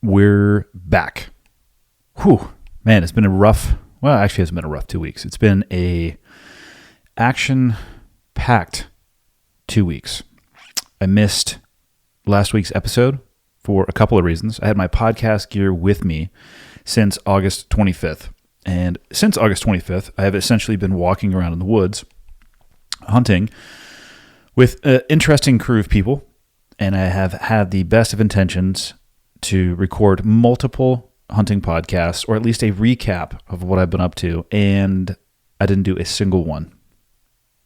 We're back. Whew. Man, it's been a rough, well, actually it hasn't been a rough 2 weeks. It's been a action-packed 2 weeks. I missed last week's episode for a couple of reasons. I had my podcast gear with me since August 25th. And since August 25th, I have essentially been walking around in the woods, hunting with an interesting crew of people. And I have had the best of intentions to record multiple hunting podcasts, or at least a recap of what I've been up to, and I didn't do a single one.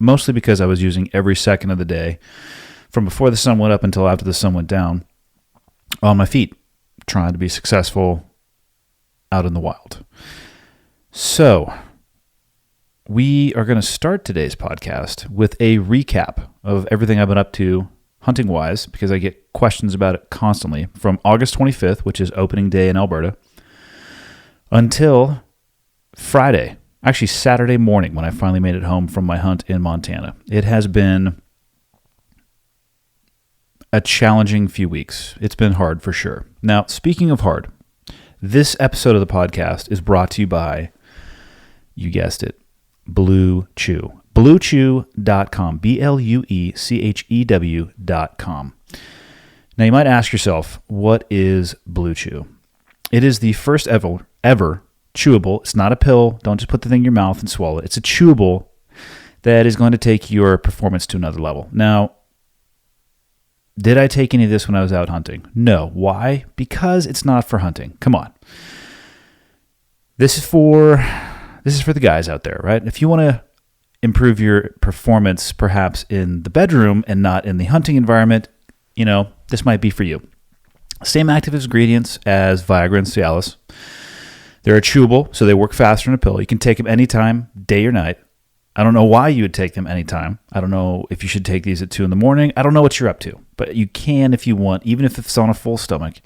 Mostly because I was using every second of the day, from before the sun went up until after the sun went down, on my feet, trying to be successful out in the wild. So, we are going to start today's podcast with a recap of everything I've been up to hunting-wise, because I get questions about it constantly, from August 25th, which is opening day in Alberta, until Friday, actually Saturday morning, when I finally made it home from my hunt in Montana. It has been a challenging few weeks. It's been hard for sure. Now, speaking of hard, this episode of the podcast is brought to you by, you guessed it, Blue Chew. BlueChew.com, BlueChew.com. Now, you might ask yourself, what is Blue Chew? It is the first ever chewable. It's not a pill. Don't just put the thing in your mouth and swallow it. It's a chewable that is going to take your performance to another level. Now, did I take any of this when I was out hunting? No. Why? Because it's not for hunting. Come on. This is for the guys out there, right? If you want to improve your performance perhaps in the bedroom and not in the hunting environment, this might be for you. Same active ingredients as Viagra and Cialis. They're chewable, so they work faster than a pill. You can take them anytime, day or night. I don't know why you would take them anytime. I don't know if you should take these at 2 a.m. I don't know what you're up to, but you can if you want, even if it's on a full stomach.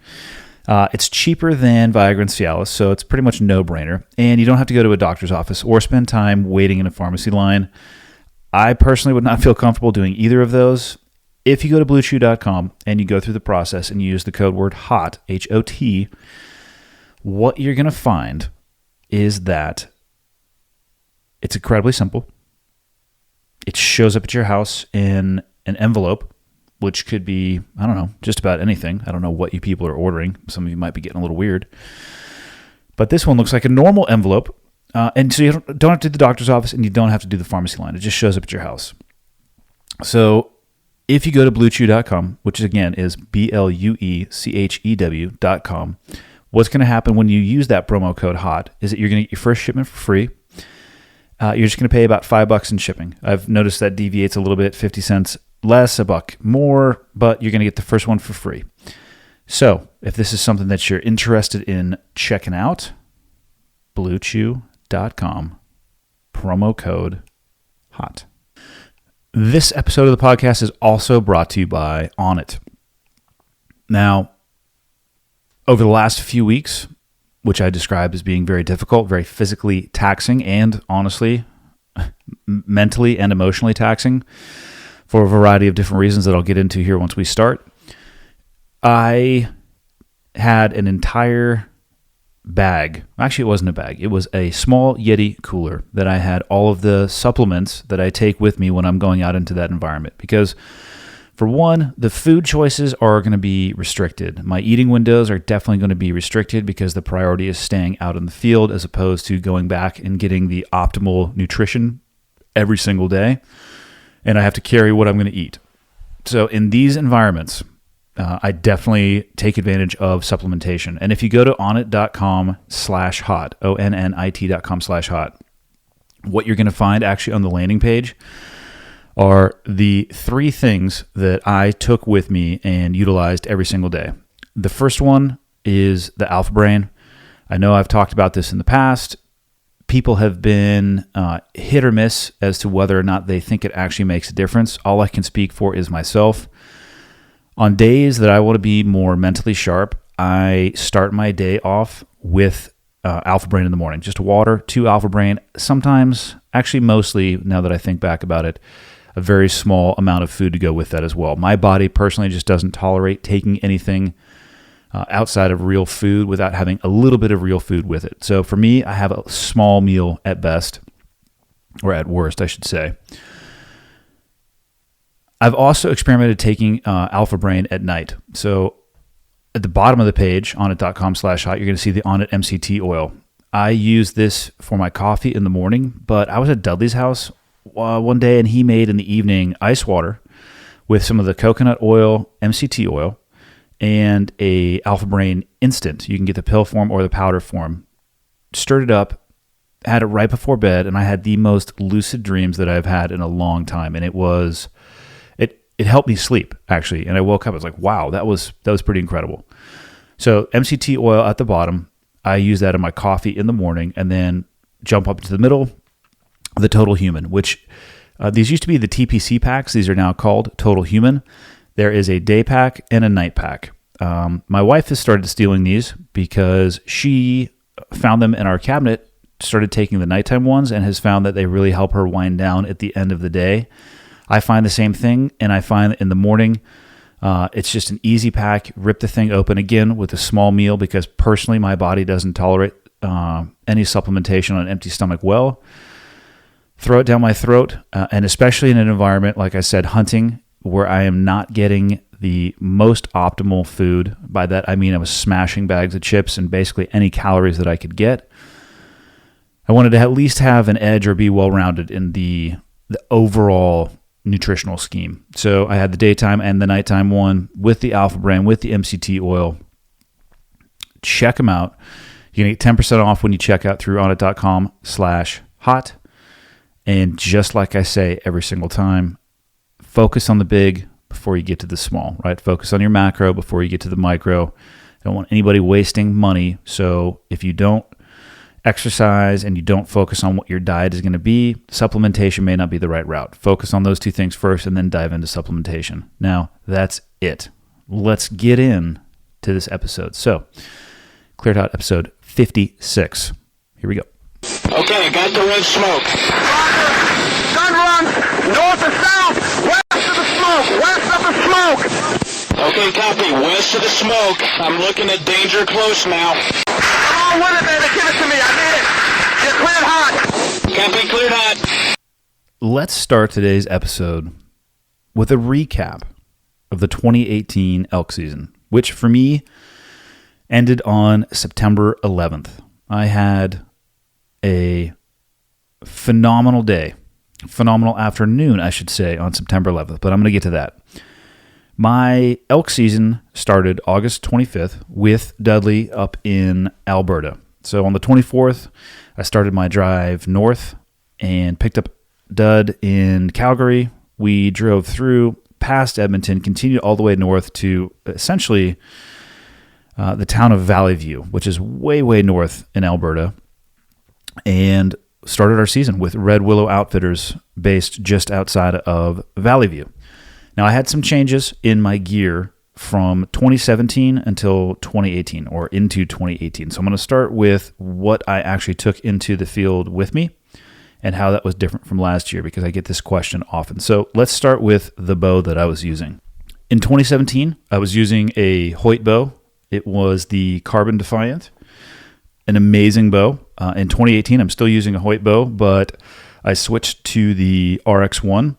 It's cheaper than Viagra and Cialis, so it's pretty much no-brainer. And you don't have to go to a doctor's office or spend time waiting in a pharmacy line. I personally would not feel comfortable doing either of those. If you go to BlueChew.com and you go through the process and you use the code word HOT, H-O-T, what you're going to find is that it's incredibly simple. It shows up at your house in an envelope, which could be, I don't know, just about anything. I don't know what you people are ordering. Some of you might be getting a little weird. But this one looks like a normal envelope. And so you don't have to do the doctor's office and you don't have to do the pharmacy line. It just shows up at your house. So if you go to BlueChew.com, which again is BlueChew.com, what's going to happen when you use that promo code HOT is that you're going to get your first shipment for free. You're just going to pay about $5 in shipping. I've noticed that deviates a little bit, 50 cents less, $1 more, but you're going to get the first one for free. So if this is something that you're interested in checking out, BlueChew.com, promo code HOT. This episode of the podcast is also brought to you by Onnit. Now, over the last few weeks, which I described as being very difficult, very physically taxing, and honestly, mentally and emotionally taxing, for a variety of different reasons that I'll get into here once we start, I had an entire bag. Actually, it wasn't a bag. It was a small Yeti cooler that I had all of the supplements that I take with me when I'm going out into that environment. Because, for one, the food choices are going to be restricted. My eating windows are definitely going to be restricted because the priority is staying out in the field as opposed to going back and getting the optimal nutrition every single day. And I have to carry what I'm going to eat. So in these environments, I definitely take advantage of supplementation. And if you go to onnit.com/hot, ONNIT.com/hot, what you're going to find actually on the landing page are the 3 things that I took with me and utilized every single day. The first one is the Alpha Brain. I know I've talked about this in the past. People have been hit or miss as to whether or not they think it actually makes a difference. All I can speak for is myself. On days that I want to be more mentally sharp, I start my day off with Alpha Brain in the morning. Just water, 2 Alpha Brain. Sometimes, actually mostly, now that I think back about it, a very small amount of food to go with that as well. My body personally just doesn't tolerate taking anything outside of real food without having a little bit of real food with it. So for me, I have a small meal at best, or at worst, I should say. I've also experimented taking Alpha Brain at night. So at the bottom of the page, onnit.com/hot, you're going to see the Onnit MCT oil. I use this for my coffee in the morning, but I was at Dudley's house one day, and he made in the evening ice water with some of the coconut oil, MCT oil, and a Alpha Brain instant. You can get the pill form or the powder form. Stirred it up, had it right before bed, and I had the most lucid dreams that I've had in a long time. And it helped me sleep, actually. And I woke up, I was like, wow, that was pretty incredible. So MCT oil at the bottom, I use that in my coffee in the morning, and then jump up to the middle, the Total Human, which these used to be the TPC packs. These are now called Total Human. There is a day pack and a night pack. My wife has started stealing these because she found them in our cabinet, started taking the nighttime ones, and has found that they really help her wind down at the end of the day. I find the same thing, and I find that in the morning, it's just an easy pack. Rip the thing open again with a small meal, because personally my body doesn't tolerate any supplementation on an empty stomach well. Throw it down my throat, and especially in an environment, like I said, hunting, where I am not getting the most optimal food. By that, I mean I was smashing bags of chips and basically any calories that I could get. I wanted to at least have an edge or be well-rounded in the overall nutritional scheme. So I had the daytime and the nighttime one with the Alpha Brain, with the MCT oil. Check them out. You can get 10% off when you check out through onnit.com/hot. And just like I say every single time, focus on the big before you get to the small, right? Focus on your macro before you get to the micro. I don't want anybody wasting money. So if you don't exercise and you don't focus on what your diet is going to be, supplementation may not be the right route. Focus on those two things first and then dive into supplementation. Now, that's it. Let's get in to this episode. So, Cleared Hot episode 56. Here we go. Okay, got the red smoke. Gun run, north or south, west of the smoke, west of the smoke. Okay, copy, west of the smoke. I'm looking at danger close now. Come on with it, baby, give it to me, I need it. Get cleared hot. Copy, cleared hot. Let's start today's episode with a recap of the 2018 elk season, which for me ended on September 11th. I had a phenomenal day, phenomenal afternoon, I should say, on September 11th, but I'm going to get to that. My elk season started August 25th with Dudley up in Alberta. So on the 24th, I started my drive north and picked up Dud in Calgary. We drove through past Edmonton, continued all the way north to essentially the town of Valley View, which is way, way north in Alberta, and started our season with Red Willow Outfitters based just outside of Valley View. Now, I had some changes in my gear from 2017 until 2018, or into 2018. So I'm going to start with what I actually took into the field with me and how that was different from last year, because I get this question often. So let's start with the bow that I was using. In 2017, I was using a Hoyt bow. It was the Carbon Defiant, an amazing bow. In 2018, I'm still using a Hoyt bow, but I switched to the RX-1.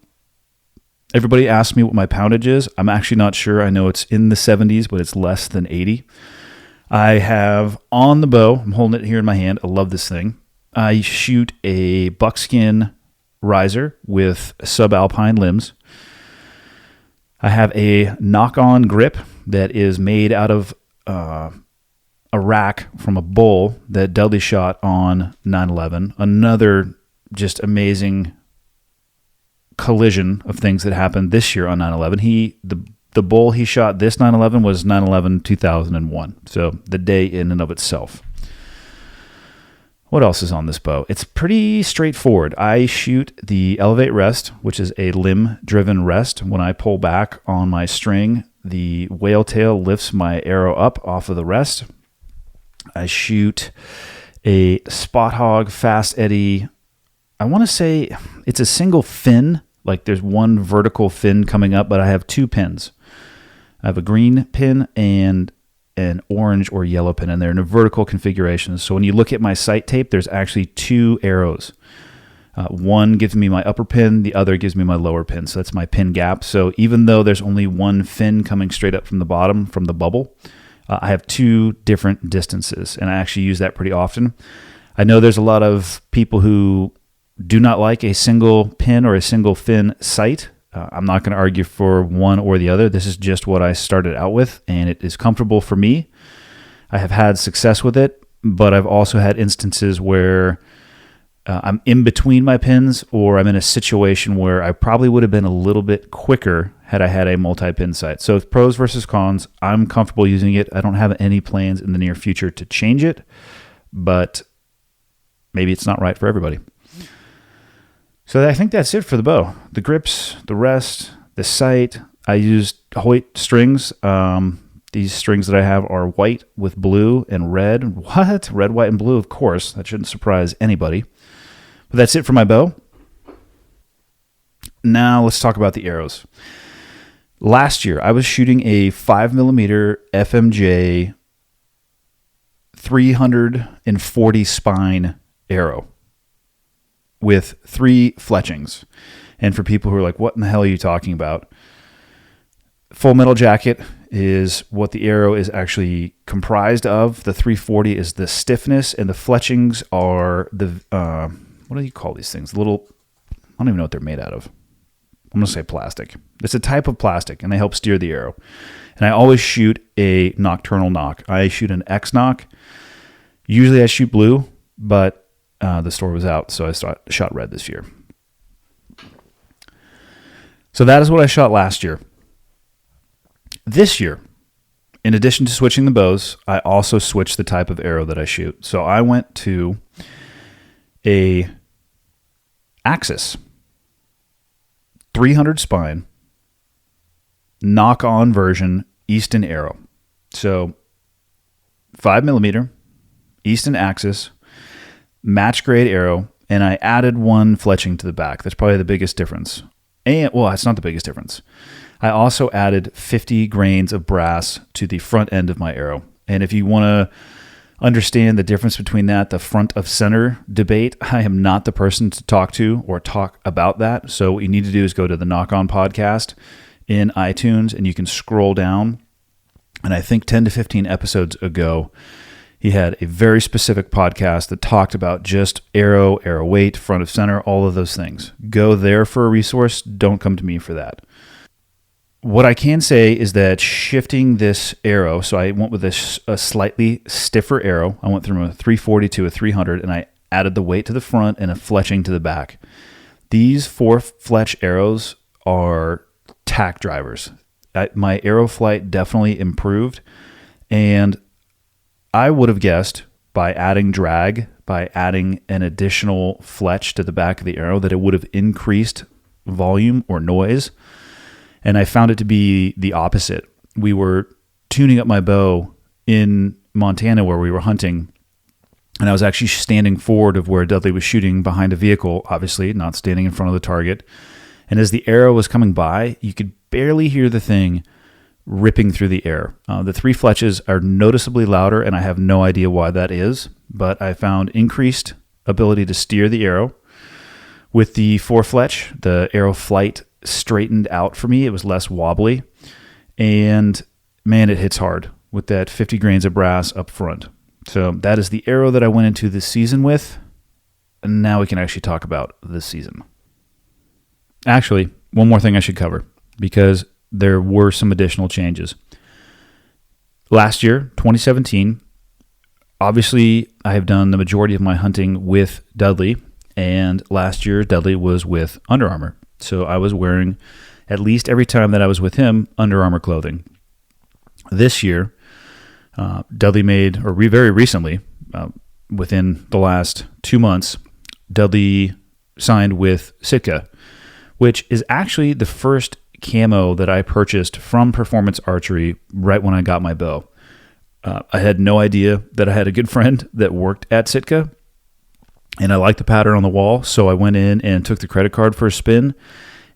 Everybody asks me what my poundage is. I'm actually not sure. I know it's in the 70s, but it's less than 80. I have on the bow, I'm holding it here in my hand. I love this thing. I shoot a buckskin riser with subalpine limbs. I have a knock-on grip that is made out of a rack from a bull that Dudley shot on 9/11. Another just amazing collision of things that happened this year on 9/11. The bull he shot this 9/11 was 9/11/2001. So the day in and of itself. What else is on this bow? It's pretty straightforward. I shoot the Elevate Rest, which is a limb-driven rest. When I pull back on my string, the whale tail lifts my arrow up off of the rest. I shoot a Spot Hog Fast Eddy. I want to say it's a single fin. Like there's one vertical fin coming up, but I have two pins. I have a green pin and an orange or yellow pin, and they're in a vertical configuration. So when you look at my sight tape, there's actually two arrows. One gives me my upper pin, the other gives me my lower pin. So that's my pin gap. So even though there's only one fin coming straight up from the bottom, from the bubble, I have two different distances, and I actually use that pretty often. I know there's a lot of people who do not like a single pin or a single fin sight. I'm not going to argue for one or the other. This is just what I started out with, and it is comfortable for me. I have had success with it, but I've also had instances where I'm in between my pins, or I'm in a situation where I probably would have been a little bit quicker had I had a multi-pin sight. So it's pros versus cons. I'm comfortable using it. I don't have any plans in the near future to change it, but maybe it's not right for everybody. So I think that's it for the bow. The grips, the rest, the sight. I used Hoyt strings. These strings that I have are white with blue and red. What? Red, white, and blue, of course. That shouldn't surprise anybody. But that's it for my bow. Now let's talk about the arrows. Last year, I was shooting a 5mm FMJ 340 spine arrow with 3 fletchings. And for people who are like, what in the hell are you talking about? Full metal jacket is what the arrow is actually comprised of. The 340 is the stiffness, and the fletchings are the, what do you call these things? I don't even know what they're made out of. I'm going to say plastic. It's a type of plastic, and they help steer the arrow. And I always shoot a nocturnal nock. I shoot an X nock. Usually I shoot blue, but the store was out, so I shot red this year. So that is what I shot last year. This year, in addition to switching the bows, I also switched the type of arrow that I shoot. So I went to a Axis 300 spine knock-on version Easton arrow. So 5mm Easton Axis match grade arrow, and I added one fletching to the back. That's probably the biggest difference. And well, it's not the biggest difference. I also added 50 grains of brass to the front end of my arrow. And if you want to understand the difference between that, the front of center debate, I am not the person to talk to or talk about that. So what you need to do is go to the Knock On podcast in iTunes, and you can scroll down. And I think 10 to 15 episodes ago, he had a very specific podcast that talked about just arrow weight, front of center, all of those things. Go there for a resource. Don't come to me for that. What I can say is that shifting this arrow, so I went with a slightly stiffer arrow. I went from a 340 to a 300, and I added the weight to the front and a fletching to the back. These 4 fletch arrows are tack drivers. My arrow flight definitely improved, and I would have guessed by adding drag, by adding an additional fletch to the back of the arrow, that it would have increased volume or noise. And I found it to be the opposite. We were tuning up my bow in Montana where we were hunting, and I was actually standing forward of where Dudley was shooting behind a vehicle, obviously, not standing in front of the target. And as the arrow was coming by, you could barely hear the thing ripping through the air. The 3 fletches are noticeably louder, and I have no idea why that is, but I found increased ability to steer the arrow. With the 4 fletch, the arrow flight straightened out for me. It was less wobbly, and man, it hits hard with that 50 grains of brass up front. So that is the arrow that I went into this season with, and now we can actually talk about this season. Actually, one more thing I should cover, because there were some additional changes. Last year, 2017, obviously I have done the majority of my hunting with Dudley, and last year Dudley was with Under Armour. So I was wearing, at least every time that I was with him, Under Armour clothing. This year, Dudley very recently, within the last 2 months, Dudley signed with Sitka, which is actually the first camo that I purchased from Performance Archery right when I got my bow. I had no idea that I had a good friend that worked at Sitka, and I liked the pattern on the wall, so I went in and took the credit card for a spin,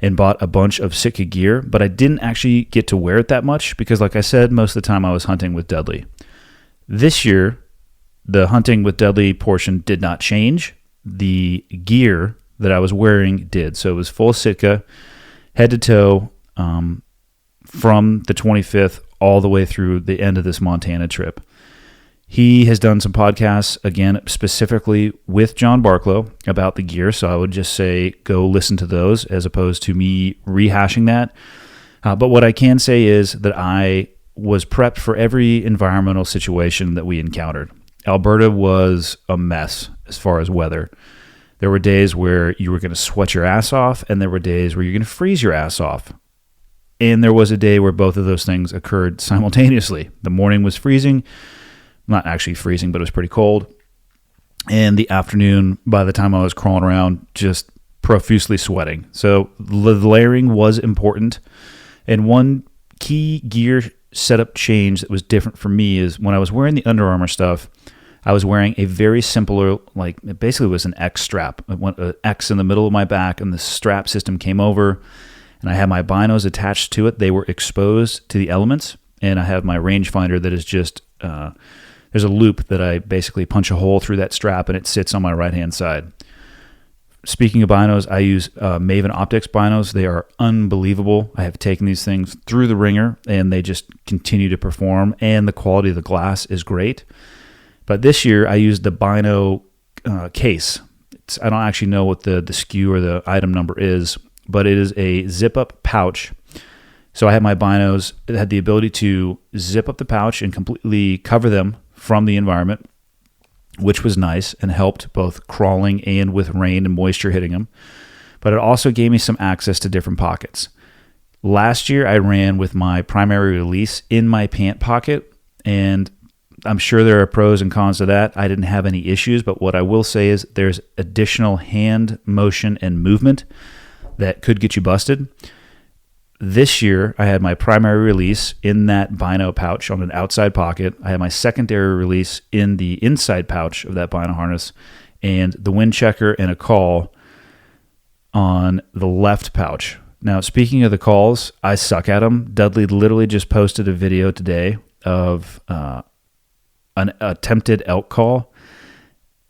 and bought a bunch of Sitka gear, but I didn't actually get to wear it that much because, like I said, most of the time I was hunting with Dudley. This year, the hunting with Dudley portion did not change. The gear that I was wearing did. So it was full Sitka, head to toe, from the 25th all the way through the end of this Montana trip. He has done some podcasts, again, specifically with John Barklow about the gear, so I would just say go listen to those as opposed to me rehashing that. But what I can say is that I was prepped for every environmental situation that we encountered. Alberta was a mess as far as weather. There were days where you were going to sweat your ass off, and there were days where you're going to freeze your ass off. And there was a day where both of those things occurred simultaneously. The morning was freezing. Not actually freezing, but it was pretty cold. And the afternoon, by the time I was crawling around, just profusely sweating. So the layering was important. And one key gear setup change that was different for me is when I was wearing the Under Armour stuff, I was wearing a very simple, like it basically was an X strap. It went an X in the middle of my back, and the strap system came over, and I had my binos attached to it. They were exposed to the elements, and I have my rangefinder that is just... there's a loop that I basically punch a hole through that strap, and it sits on my right-hand side. Speaking of binos, I use Maven Optics binos. They are unbelievable. I have taken these things through the ringer, and they just continue to perform, and the quality of the glass is great. But this year, I used the bino case. I don't actually know what the SKU or the item number is, but it is a zip-up pouch. So I had my binos that had the ability to zip up the pouch and completely cover them from the environment, which was nice and helped both crawling and with rain and moisture hitting them. But it also gave me some access to different pockets. Last year, I ran with my primary release in my pant pocket, and I'm sure there are pros and cons to that. I didn't have any issues, but what I will say is there's additional hand motion and movement that could get you busted. This year, I had my primary release in that bino pouch on an outside pocket. I had my secondary release in the inside pouch of that bino harness, and the wind checker and a call on the left pouch. Now, speaking of the calls, I suck at them. Dudley literally just posted a video today of an attempted elk call.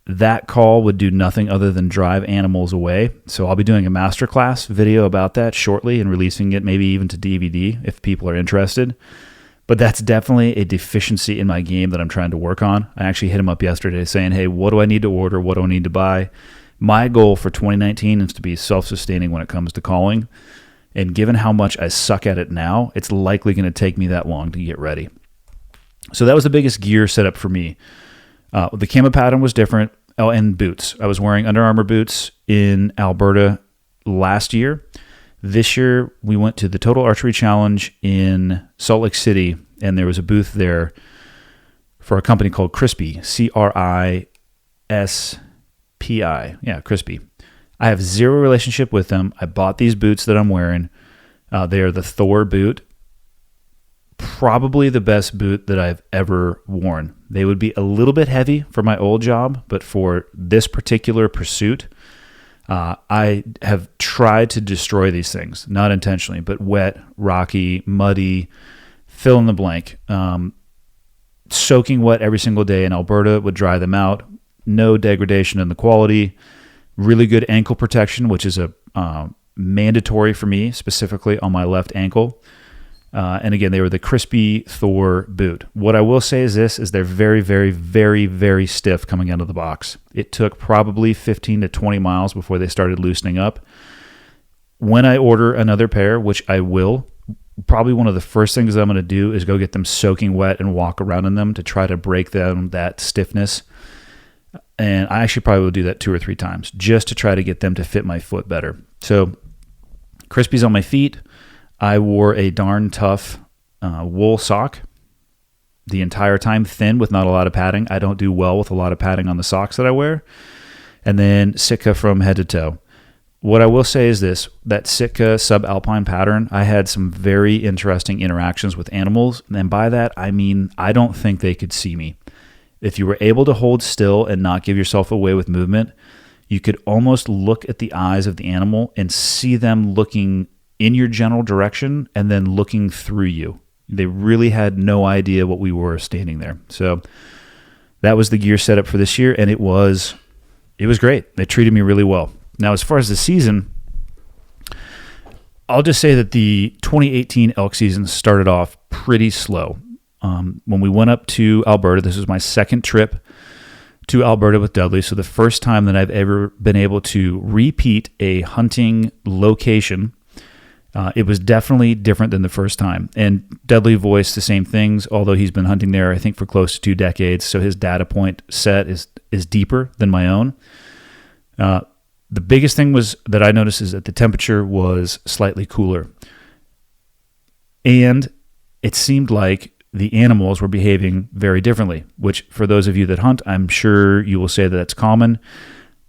That call would do nothing other than drive animals away. So I'll be doing a masterclass video about that shortly and releasing it maybe even to DVD if people are interested. But that's definitely a deficiency in my game that I'm trying to work on. I actually hit him up yesterday saying, hey, what do I need to order? What do I need to buy? My goal for 2019 is to be self-sustaining when it comes to calling. And given how much I suck at it now, it's likely going to take me that long to get ready. So that was the biggest gear setup for me. The camo pattern was different. Oh, and boots. I was wearing Under Armour boots in Alberta last year. This year, we went to the Total Archery Challenge in Salt Lake City, and there was a booth there for a company called Crispy, C-R-I-S-P-I. Yeah, Crispy. I have zero relationship with them. I bought these boots that I'm wearing. They are the Thor boot. Probably the best boot that I've ever worn. They would be a little bit heavy for my old job, but for this particular pursuit, I have tried to destroy these things, not intentionally, but wet, rocky, muddy, fill in the blank. Soaking wet every single day in Alberta would dry them out. No degradation in the quality. Really good ankle protection, which is a mandatory for me, specifically on my left ankle. And again, they were the Crispy Thor boot. What I will say is this, is they're very, very, very, very stiff coming out of the box. It took probably 15 to 20 miles before they started loosening up. When I order another pair, which I will, probably one of the first things I'm going to do is go get them soaking wet and walk around in them to try to break them that stiffness. And I actually probably will do that 2 or 3 times just to try to get them to fit my foot better. So Crispy's on my feet. I wore a darn tough wool sock the entire time, thin with not a lot of padding. I don't do well with a lot of padding on the socks that I wear. And then Sitka from head to toe. What I will say is this, that Sitka subalpine pattern, I had some very interesting interactions with animals. And by that, I mean, I don't think they could see me. If you were able to hold still and not give yourself away with movement, you could almost look at the eyes of the animal and see them looking in your general direction and then looking through you. They really had no idea what we were standing there. So that was the gear setup for this year, and it was great. They treated me really well. Now, as far as the season, I'll just say that the 2018 elk season started off pretty slow. When we went up to Alberta, this was my second trip to Alberta with Dudley, so the first time that I've ever been able to repeat a hunting location. It was definitely different than the first time. And Dudley voiced the same things, although he's been hunting there, I think, for close to 2 decades, so his data point set is deeper than my own. The biggest thing was that I noticed is that the temperature was slightly cooler. And it seemed like the animals were behaving very differently, which for those of you that hunt, I'm sure you will say that that's common.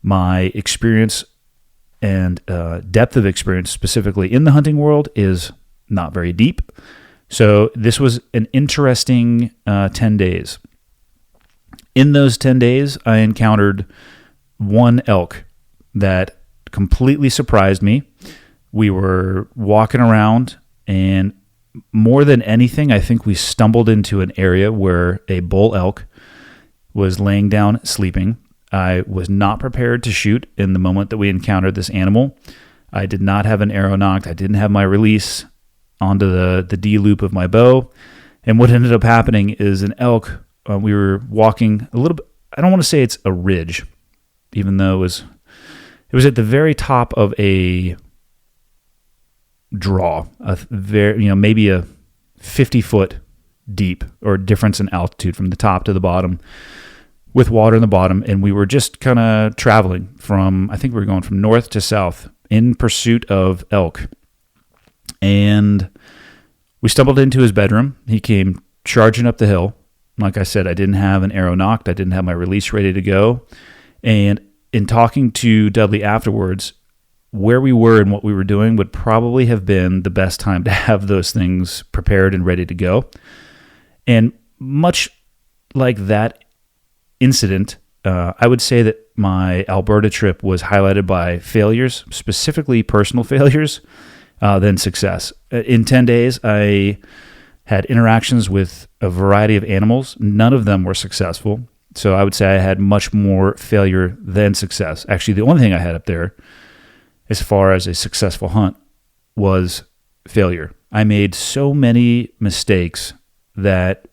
My experience and depth of experience specifically in the hunting world is not very deep. So this was an interesting 10 days. In those 10 days, I encountered one elk that completely surprised me. We were walking around, and more than anything, I think we stumbled into an area where a bull elk was laying down sleeping. I was not prepared to shoot in the moment that we encountered this animal. I did not have an arrow nocked. I didn't have my release onto the D loop of my bow. And what ended up happening is an elk, we were walking a little bit, I don't want to say it's a ridge, even though it was at the very top of a draw, maybe a 50-foot deep or difference in altitude from the top to the bottom, with water in the bottom, and we were just kind of traveling I think we were going from north to south in pursuit of elk. And we stumbled into his bedroom. He came charging up the hill. Like I said, I didn't have an arrow nocked. I didn't have my release ready to go. And in talking to Dudley afterwards, where we were and what we were doing would probably have been the best time to have those things prepared and ready to go. And much like that incident, I would say that my Alberta trip was highlighted by failures, specifically personal failures, than success. In 10 days, I had interactions with a variety of animals. None of them were successful. So I would say I had much more failure than success. Actually, the only thing I had up there, as far as a successful hunt, was failure. I made so many mistakes that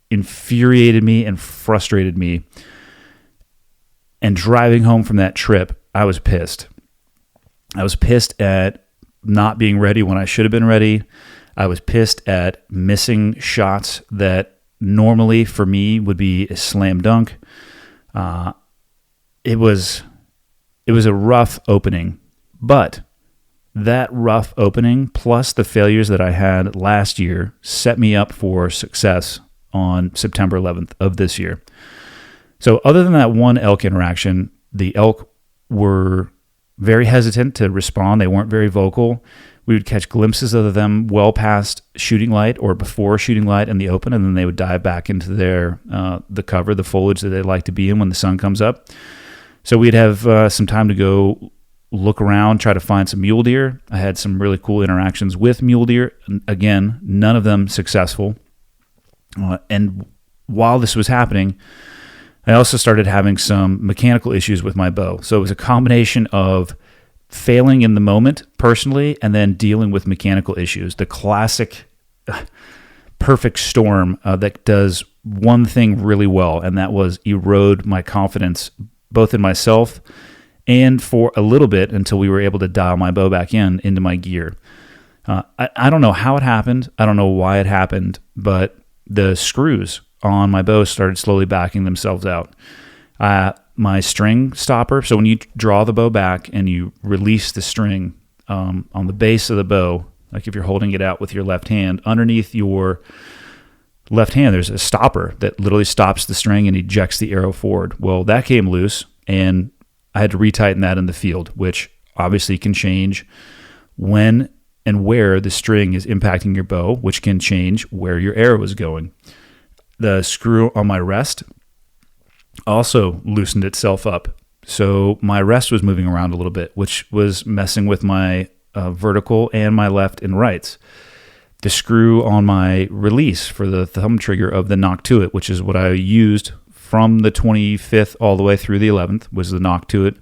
infuriated me and frustrated me. And driving home from that trip, I was pissed. I was pissed at not being ready when I should have been ready. I was pissed at missing shots that normally for me would be a slam dunk. It was a rough opening, but that rough opening plus the failures that I had last year set me up for success on September 11th of this year. So other than that one elk interaction, the elk were very hesitant to respond. They weren't very vocal. We would catch glimpses of them well past shooting light or before shooting light in the open, and then they would dive back into the cover, the foliage that they like to be in when the sun comes up. So we'd have some time to go look around, try to find some mule deer. I had some really cool interactions with mule deer. Again, none of them successful. And while this was happening, I also started having some mechanical issues with my bow. So it was a combination of failing in the moment personally and then dealing with mechanical issues. The classic perfect storm that does one thing really well, and that was erode my confidence both in myself and for a little bit until we were able to dial my bow back into my gear. I don't know how it happened. I don't know why it happened, but the screws on my bow started slowly backing themselves out. My string stopper, so when you draw the bow back and you release the string on the base of the bow, like if you're holding it out with your left hand, underneath your left hand, there's a stopper that literally stops the string and ejects the arrow forward. Well, that came loose, and I had to retighten that in the field, which obviously can change when and where the string is impacting your bow, which can change where your arrow is going. The screw on my rest also loosened itself up So my rest was moving around a little bit, which was messing with my vertical and my left and rights. The screw on my release for the thumb trigger of the knock to it, which is what I used from the 25th all the way through the 11th, was the knock to it.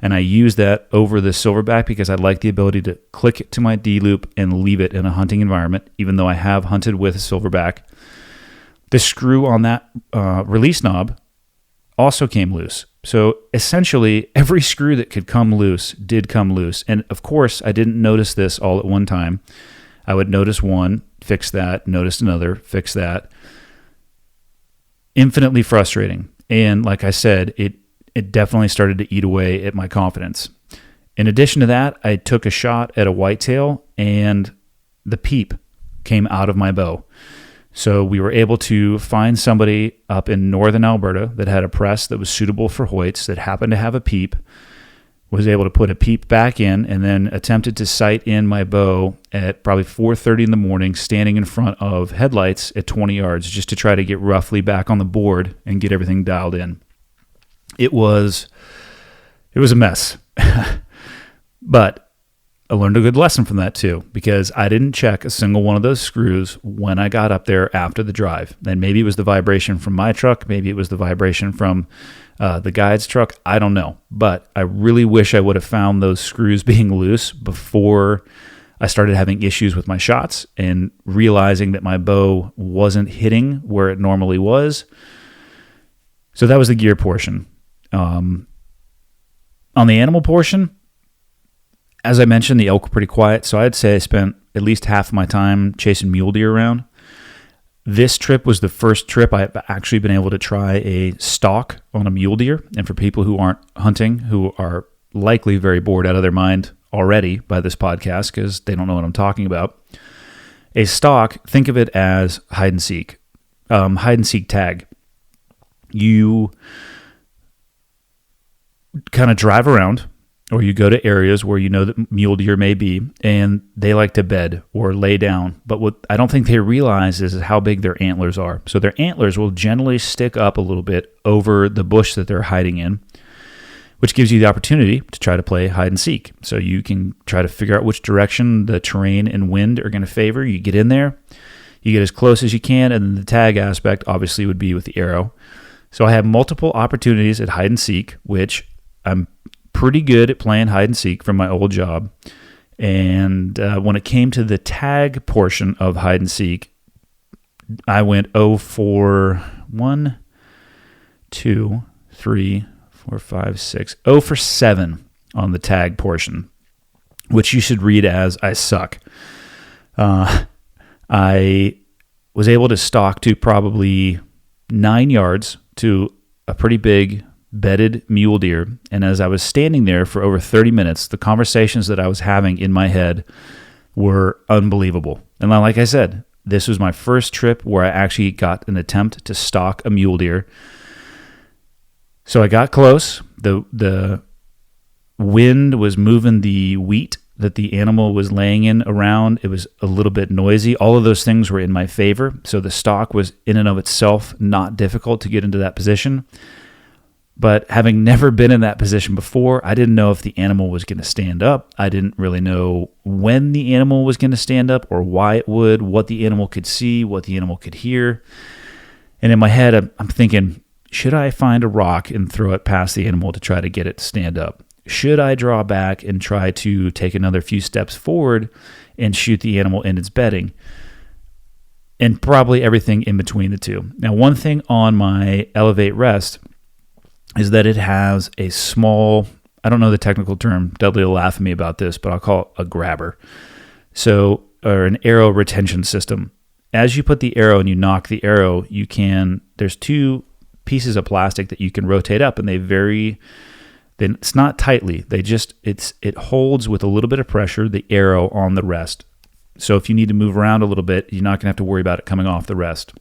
And I used that over the silverback because I like the ability to click it to my D-loop and leave it in a hunting environment, even though I have hunted with a silverback. The screw on that release knob also came loose. So essentially, every screw that could come loose did come loose. And of course, I didn't notice this all at one time. I would notice one, fix that, notice another, fix that. Infinitely frustrating. And like I said, it definitely started to eat away at my confidence. In addition to that, I took a shot at a whitetail and the peep came out of my bow. So we were able to find somebody up in Northern Alberta that had a press that was suitable for Hoyts that happened to have a peep, was able to put a peep back in, and then attempted to sight in my bow at probably 4:30 in the morning, standing in front of headlights at 20 yards just to try to get roughly back on the board and get everything dialed in. It was a mess. But I learned a good lesson from that too, because I didn't check a single one of those screws when I got up there after the drive. And maybe it was the vibration from my truck. Maybe it was the vibration from the guide's truck. I don't know. But I really wish I would have found those screws being loose before I started having issues with my shots and realizing that my bow wasn't hitting where it normally was. So that was the gear portion. On the animal portion, as I mentioned, the elk were pretty quiet, so I'd say I spent at least half my time chasing mule deer around. This trip was the first trip I've actually been able to try a stalk on a mule deer. And for people who aren't hunting, who are likely very bored out of their mind already by this podcast because they don't know what I'm talking about, a stalk, think of it as hide and seek tag. You kind of drive around, or you go to areas where you know that mule deer may be, and they like to bed or lay down. But what I don't think they realize is how big their antlers are. So their antlers will generally stick up a little bit over the bush that they're hiding in, which gives you the opportunity to try to play hide and seek. So you can try to figure out which direction the terrain and wind are going to favor. You get in there, you get as close as you can, and then the tag aspect obviously would be with the arrow. So I have multiple opportunities at hide and seek, which I'm pretty good at playing hide and seek from my old job. And when it came to the tag portion of hide and seek, I went 0 for 1, 2, 3, 4, 5, 6, 0 for 7 on the tag portion, which you should read as I suck. I was able to stalk to probably 9 yards to a pretty big bedded mule deer, and as I was standing there for over 30 minutes, the conversations that I was having in my head were unbelievable. And like I said, this was my first trip where I actually got an attempt to stalk a mule deer. So I got close. The wind was moving the wheat that the animal was laying in around. It was a little bit noisy. All of those things were in my favor. So the stalk was in and of itself not difficult to get into that position. But having never been in that position before, I didn't know if the animal was going to stand up. I didn't really know when the animal was going to stand up or why it would, what the animal could see, what the animal could hear. And in my head, I'm thinking, should I find a rock and throw it past the animal to try to get it to stand up? Should I draw back and try to take another few steps forward and shoot the animal in its bedding? And probably everything in between the two. Now, one thing on my Elevate Rest is that it has a small, I don't know the technical term, Dudley will laugh at me about this, but I'll call it a grabber. So, or an arrow retention system. As you put the arrow and you knock the arrow, there's 2 pieces of plastic that you can rotate up, and it's not tightly, it holds with a little bit of pressure the arrow on the rest. So if you need to move around a little bit, you're not going to have to worry about it coming off the rest.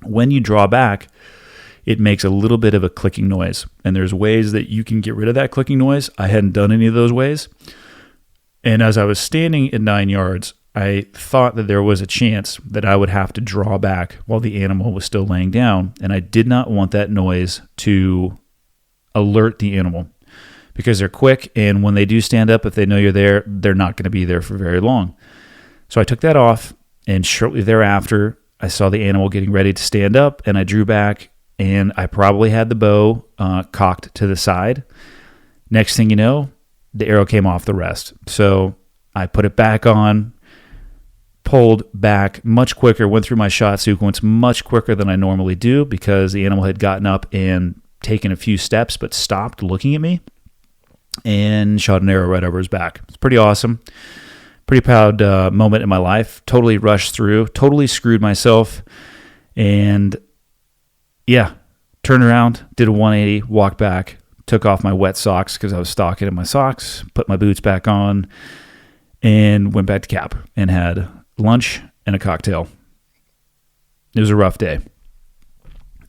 When you draw back, it makes a little bit of a clicking noise. And there's ways that you can get rid of that clicking noise. I hadn't done any of those ways. And as I was standing at 9 yards, I thought that there was a chance that I would have to draw back while the animal was still laying down. And I did not want that noise to alert the animal because they're quick. And when they do stand up, if they know you're there, they're not going to be there for very long. So I took that off, and shortly thereafter, I saw the animal getting ready to stand up, and I drew back, and I probably had the bow cocked to the side. Next thing you know, the arrow came off the rest. So I put it back on, pulled back much quicker, went through my shot sequence much quicker than I normally do because the animal had gotten up and taken a few steps but stopped looking at me and shot an arrow right over his back. It's pretty awesome. Pretty proud moment in my life. Totally rushed through, totally screwed myself, and yeah, turned around, did a 180, walked back, took off my wet socks because I was stocking in my socks, put my boots back on, and went back to Cap and had lunch and a cocktail. It was a rough day.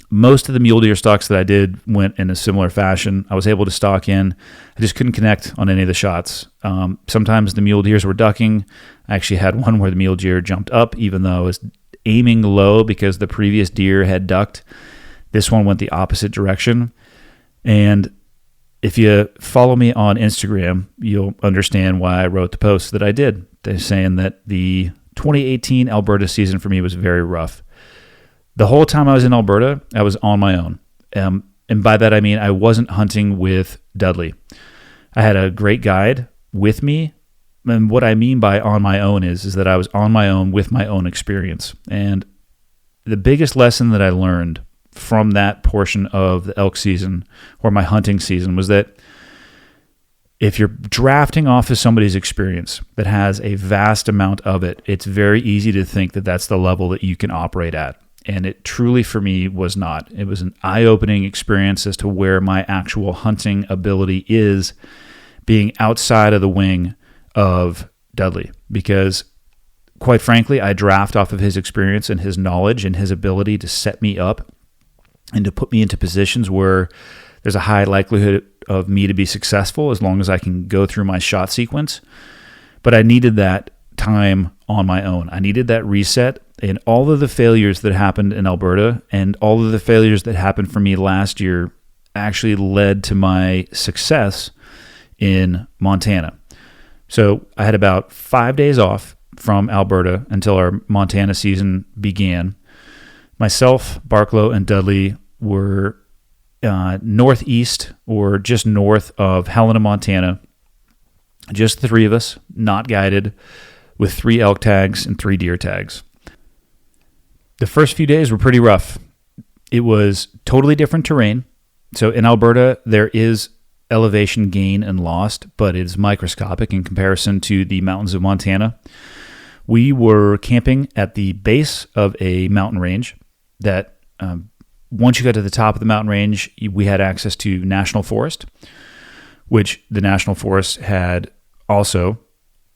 Most of the mule deer stalks that I did went in a similar fashion. I was able to stalk in. I just couldn't connect on any of the shots. Sometimes the mule deers were ducking. I actually had one where the mule deer jumped up, even though I was aiming low because the previous deer had ducked. This one went the opposite direction. And if you follow me on Instagram, you'll understand why I wrote the post that I did. They're saying that the 2018 Alberta season for me was very rough. The whole time I was in Alberta, I was on my own. And by that, I mean I wasn't hunting with Dudley. I had a great guide with me. And what I mean by on my own is that I was on my own with my own experience. And the biggest lesson that I learned from that portion of the elk season or my hunting season was that if you're drafting off of somebody's experience that has a vast amount of it, it's very easy to think that that's the level that you can operate at. And it truly, for me, was not. It was an eye-opening experience as to where my actual hunting ability is being outside of the wing of Dudley. Because, quite frankly, I draft off of his experience and his knowledge and his ability to set me up and to put me into positions where there's a high likelihood of me to be successful as long as I can go through my shot sequence. But I needed that time on my own. I needed that reset, and all of the failures that happened in Alberta and all of the failures that happened for me last year actually led to my success in Montana. So I had about 5 days off from Alberta until our Montana season began. Myself, Barklow, and Dudley were northeast or just north of Helena, Montana. Just the three of us, not guided, with 3 elk tags and 3 deer tags. The first few days were pretty rough. It was totally different terrain. So in Alberta, there is elevation gain and lost, but it's microscopic in comparison to the mountains of Montana. We were camping at the base of a mountain range that once you got to the top of the mountain range, we had access to national forest, which the national forest had also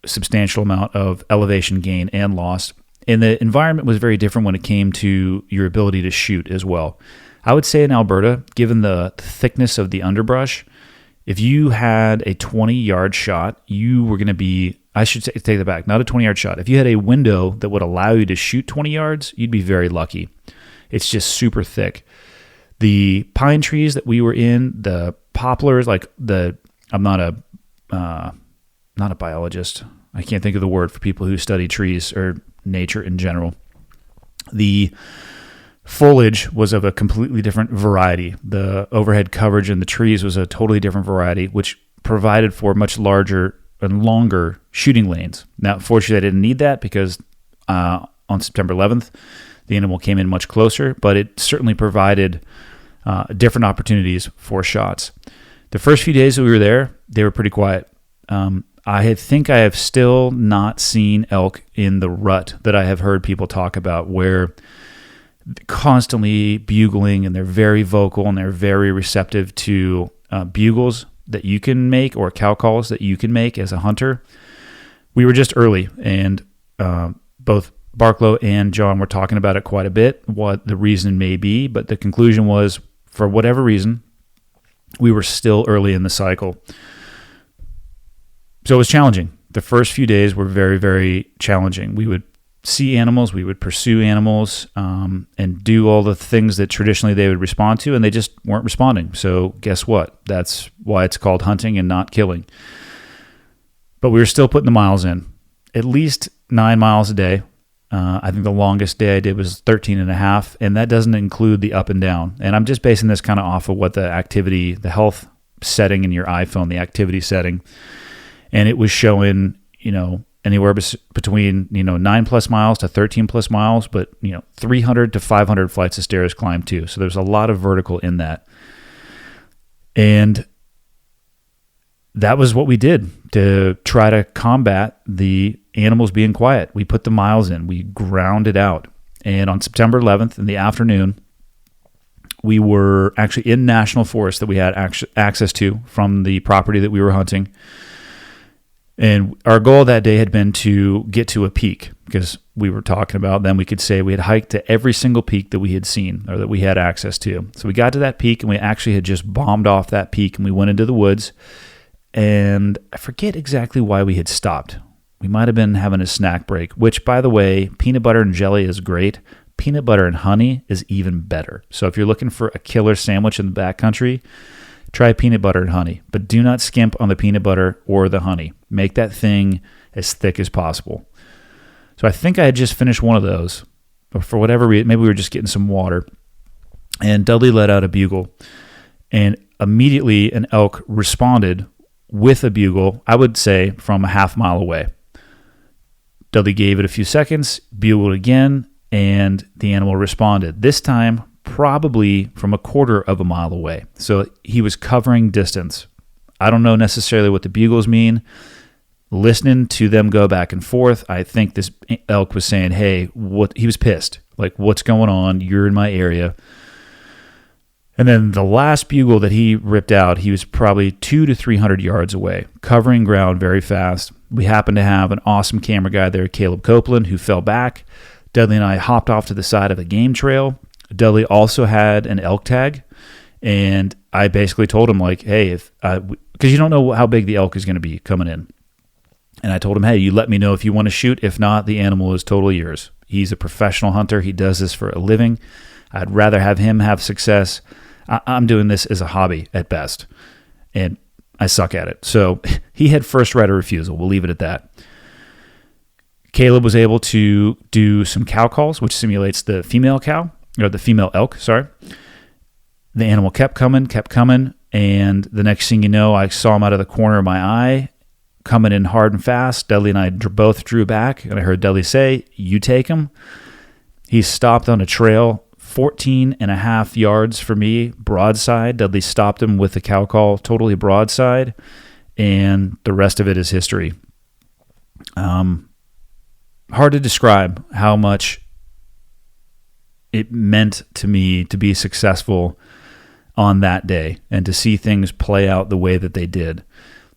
a substantial amount of elevation gain and loss. And the environment was very different when it came to your ability to shoot as well. I would say in Alberta, given the thickness of the underbrush, if you had a 20-yard shot, you were going to be, I should take that back, not a 20-yard shot. If you had a window that would allow you to shoot 20 yards, you'd be very lucky. It's just super thick. The pine trees that we were in, the poplars, I'm not a biologist. I can't think of the word for people who study trees or nature in general. The foliage was of a completely different variety. The overhead coverage in the trees was a totally different variety, which provided for much larger and longer shooting lanes. Now, fortunately, I didn't need that because on September 11th, the animal came in much closer, but it certainly provided different opportunities for shots. The first few days that we were there, they were pretty quiet. I think I have still not seen elk in the rut that I have heard people talk about, where constantly bugling and they're very vocal and they're very receptive to bugles that you can make or cow calls that you can make as a hunter. We were just early, and both Barklow and John were talking about it quite a bit, what the reason may be, but the conclusion was, for whatever reason, we were still early in the cycle. So it was challenging. The first few days were very, very challenging. We would see animals, we would pursue animals, and do all the things that traditionally they would respond to, and they just weren't responding. So guess what? That's why it's called hunting and not killing. But we were still putting the miles in, at least 9 miles a day. I think the longest day I did was 13 and a half, and that doesn't include the up and down. And I'm just basing this kind of off of what the activity, the health setting in your iPhone, the activity setting, and it was showing, anywhere between 9+ miles to 13+ miles, but 300 to 500 flights of stairs climbed too. So there's a lot of vertical in that, and that was what we did to try to combat the animals being quiet. We put the miles in, we ground it out, and on September 11th in the afternoon, we were actually in national forest that we had access to from the property that we were hunting. And our goal that day had been to get to a peak, because we were talking about then we could say we had hiked to every single peak that we had seen or that we had access to. So we got to that peak, and we actually had just bombed off that peak, and we went into the woods. And I forget exactly why we had stopped. We might have been having a snack break, which, by the way, peanut butter and jelly is great. Peanut butter and honey is even better. So if you're looking for a killer sandwich in the backcountry, try peanut butter and honey. But do not skimp on the peanut butter or the honey. Make that thing as thick as possible. So I think I had just finished one of those. But for whatever reason, maybe we were just getting some water. And Dudley let out a bugle. And immediately an elk responded with a bugle, I would say, from a half mile away. Dudley gave it a few seconds, bugled again, and the animal responded. This time, probably from a quarter of a mile away. So he was covering distance. I don't know necessarily what the bugles mean. Listening to them go back and forth, I think this elk was saying, hey, he was pissed. Like, what's going on? You're in my area. And then the last bugle that he ripped out, he was probably 200 to 300 yards away, covering ground very fast. We happened to have an awesome camera guy there, Caleb Copeland, who fell back. Dudley and I hopped off to the side of a game trail. Dudley also had an elk tag, and I basically told him, like, hey, because you don't know how big the elk is going to be coming in. And I told him, hey, you let me know if you want to shoot. If not, the animal is totally yours. He's a professional hunter. He does this for a living. I'd rather have him have success. I'm doing this as a hobby at best, and I suck at it. So he had first right of refusal. We'll leave it at that. Caleb was able to do some cow calls, which simulates the female cow, or the female elk, sorry. The animal kept coming, and the next thing you know, I saw him out of the corner of my eye, coming in hard and fast. Dudley and I both drew back, and I heard Dudley say, you take him. He stopped on a trail 14 and a half yards for me, broadside. Dudley stopped him with the cow call, totally broadside, and the rest of it is history. Hard to describe how much it meant to me to be successful on that day and to see things play out the way that they did.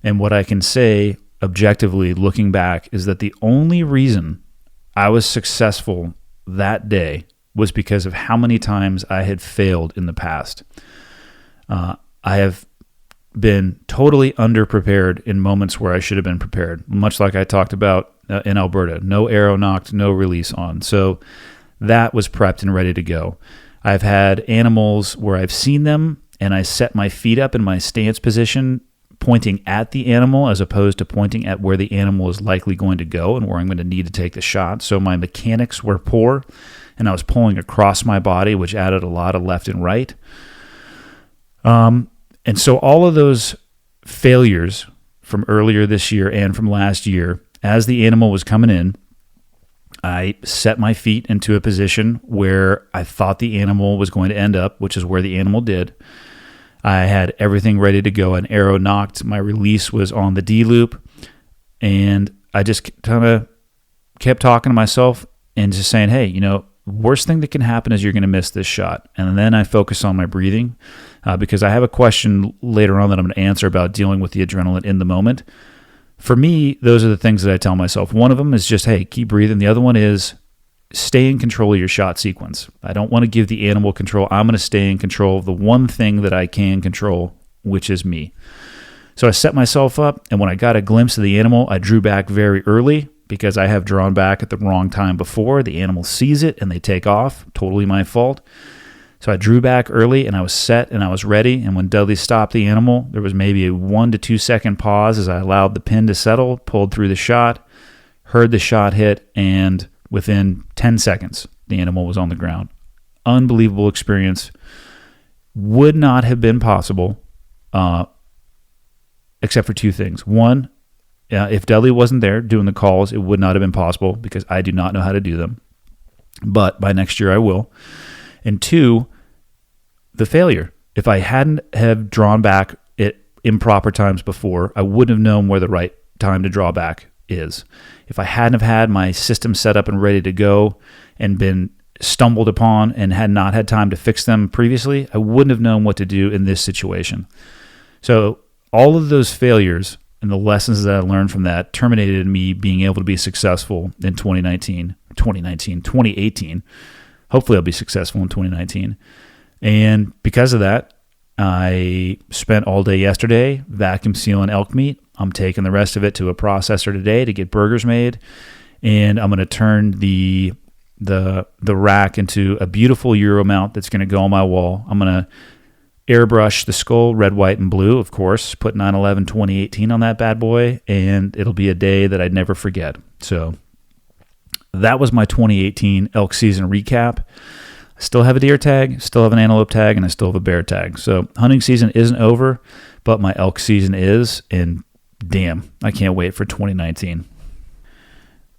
And what I can say objectively looking back is that the only reason I was successful that day was because of how many times I had failed in the past. I have been totally underprepared in moments where I should have been prepared, much like I talked about in Alberta. No arrow knocked, no release on. So that was prepped and ready to go. I've had animals where I've seen them and I set my feet up in my stance position pointing at the animal as opposed to pointing at where the animal is likely going to go and where I'm going to need to take the shot. So my mechanics were poor, and I was pulling across my body, which added a lot of left and right. And so all of those failures from earlier this year and from last year, as the animal was coming in, I set my feet into a position where I thought the animal was going to end up, which is where the animal did. I had everything ready to go. An arrow knocked. My release was on the D loop. And I just kind of kept talking to myself and just saying, hey, worst thing that can happen is you're going to miss this shot. And then I focus on my breathing because I have a question later on that I'm going to answer about dealing with the adrenaline in the moment. For me, those are the things that I tell myself. One of them is just, hey, keep breathing. The other one is stay in control of your shot sequence. I don't want to give the animal control. I'm going to stay in control of the one thing that I can control, which is me. So I set myself up, and when I got a glimpse of the animal, I drew back very early because I have drawn back at the wrong time before. The animal sees it and they take off. Totally my fault. So I drew back early and I was set and I was ready. And when Dudley stopped the animal, there was maybe a 1 to 2 second pause as I allowed the pin to settle, pulled through the shot, heard the shot hit, and within 10 seconds, the animal was on the ground. Unbelievable experience. Would not have been possible except for 2 things. One, if Dudley wasn't there doing the calls, it would not have been possible because I do not know how to do them. But by next year, I will. And 2, the failure. If I hadn't have drawn back at improper times before, I wouldn't have known where the right time to draw back is. If I hadn't have had my system set up and ready to go and been stumbled upon and had not had time to fix them previously, I wouldn't have known what to do in this situation. So all of those failures and the lessons that I learned from that terminated me being able to be successful in 2018. Hopefully I'll be successful in 2019. And because of that, I spent all day yesterday vacuum sealing elk meat. I'm taking the rest of it to a processor today to get burgers made. And I'm going to turn the rack into a beautiful Euro mount that's going to go on my wall. I'm going to airbrush the skull red, white, and blue, of course, put 9/11/2018 on that bad boy, and it'll be a day that I'd never forget. So that was my 2018 elk season recap. I still have a deer tag, still have an antelope tag, and I still have a bear tag. So hunting season isn't over, but my elk season is, and damn, I can't wait for 2019.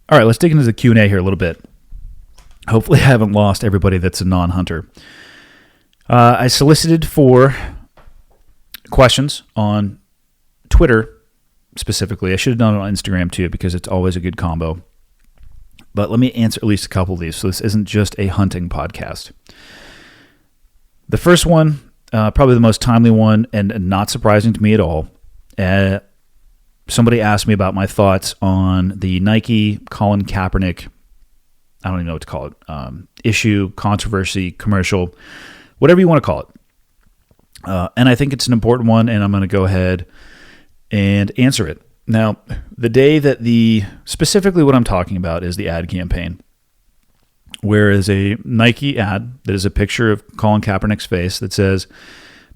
All right, let's dig into the Q&A here a little bit. Hopefully I haven't lost everybody that's a non-hunter. I solicited for questions on Twitter specifically. I should have done it on Instagram too because it's always a good combo. But let me answer at least a couple of these so this isn't just a hunting podcast. The first one, probably the most timely one and not surprising to me at all. Somebody asked me about my thoughts on the Nike Colin Kaepernick, I don't even know what to call it, issue, controversy, commercial, whatever you want to call it. And I think it's an important one, and I'm going to go ahead and answer it. Now, the day that specifically what I'm talking about is the ad campaign, where is a Nike ad that is a picture of Colin Kaepernick's face that says,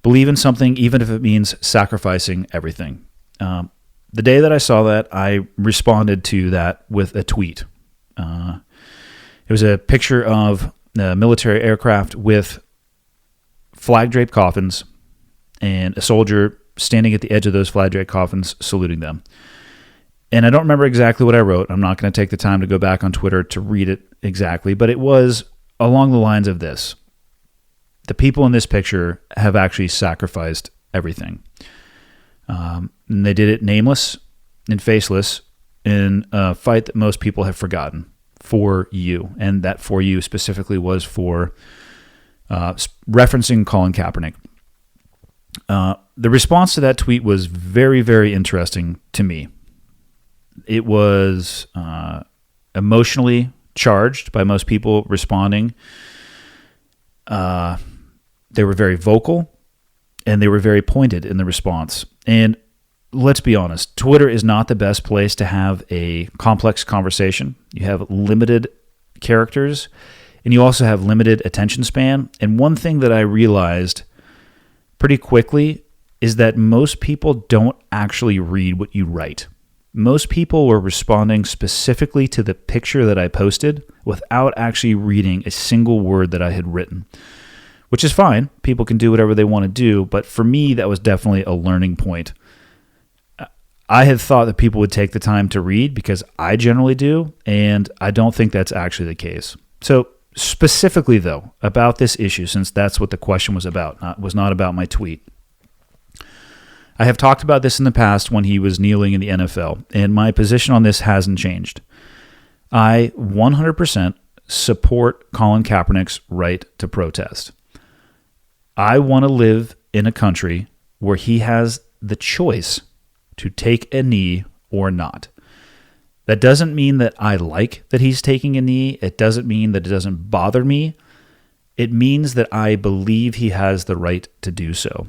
believe in something even if it means sacrificing everything. The day that I saw that, I responded to that with a tweet. It was a picture of a military aircraft with flag-draped coffins and a soldier standing at the edge of those flag-draped coffins saluting them. And I don't remember exactly what I wrote. I'm not going to take the time to go back on Twitter to read it exactly, but it was along the lines of this. The people in this picture have actually sacrificed everything. And they did it nameless and faceless in a fight that most people have forgotten for you. And that for you specifically was for referencing Colin Kaepernick. The response to that tweet was very, very interesting to me. It was emotionally charged by most people responding. They were very vocal, and they were very pointed in the response. And let's be honest, Twitter is not the best place to have a complex conversation. You have limited characters, and you also have limited attention span. And one thing that I realized pretty quickly is that most people don't actually read what you write. Most people were responding specifically to the picture that I posted without actually reading a single word that I had written, which is fine. People can do whatever they want to do, but for me, that was definitely a learning point. I had thought that people would take the time to read because I generally do, and I don't think that's actually the case. So specifically, though, about this issue, since that's what the question was about, was not about my tweet. I have talked about this in the past when he was kneeling in the NFL, and my position on this hasn't changed. I 100% support Colin Kaepernick's right to protest. I want to live in a country where he has the choice to take a knee or not. That doesn't mean that I like that he's taking a knee. It doesn't mean that it doesn't bother me. It means that I believe he has the right to do so.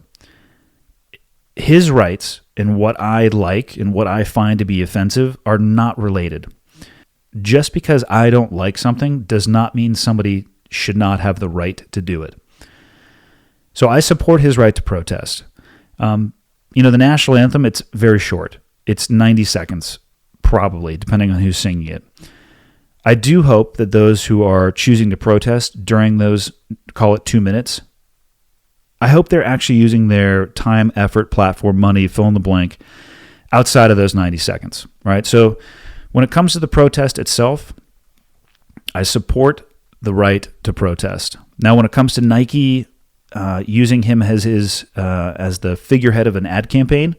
His rights and what I like and what I find to be offensive are not related. just because I don't like something does not mean somebody should not have the right to do it. So I support his right to protest. The national anthem, it's very short. It's 90 seconds, probably, depending on who's singing it. I do hope that those who are choosing to protest during those, call it 2 minutes, I hope they're actually using their time, effort, platform, money, fill in the blank, outside of those 90 seconds, right? So when it comes to the protest itself, I support the right to protest. Now, when it comes to Nike using him as as the figurehead of an ad campaign,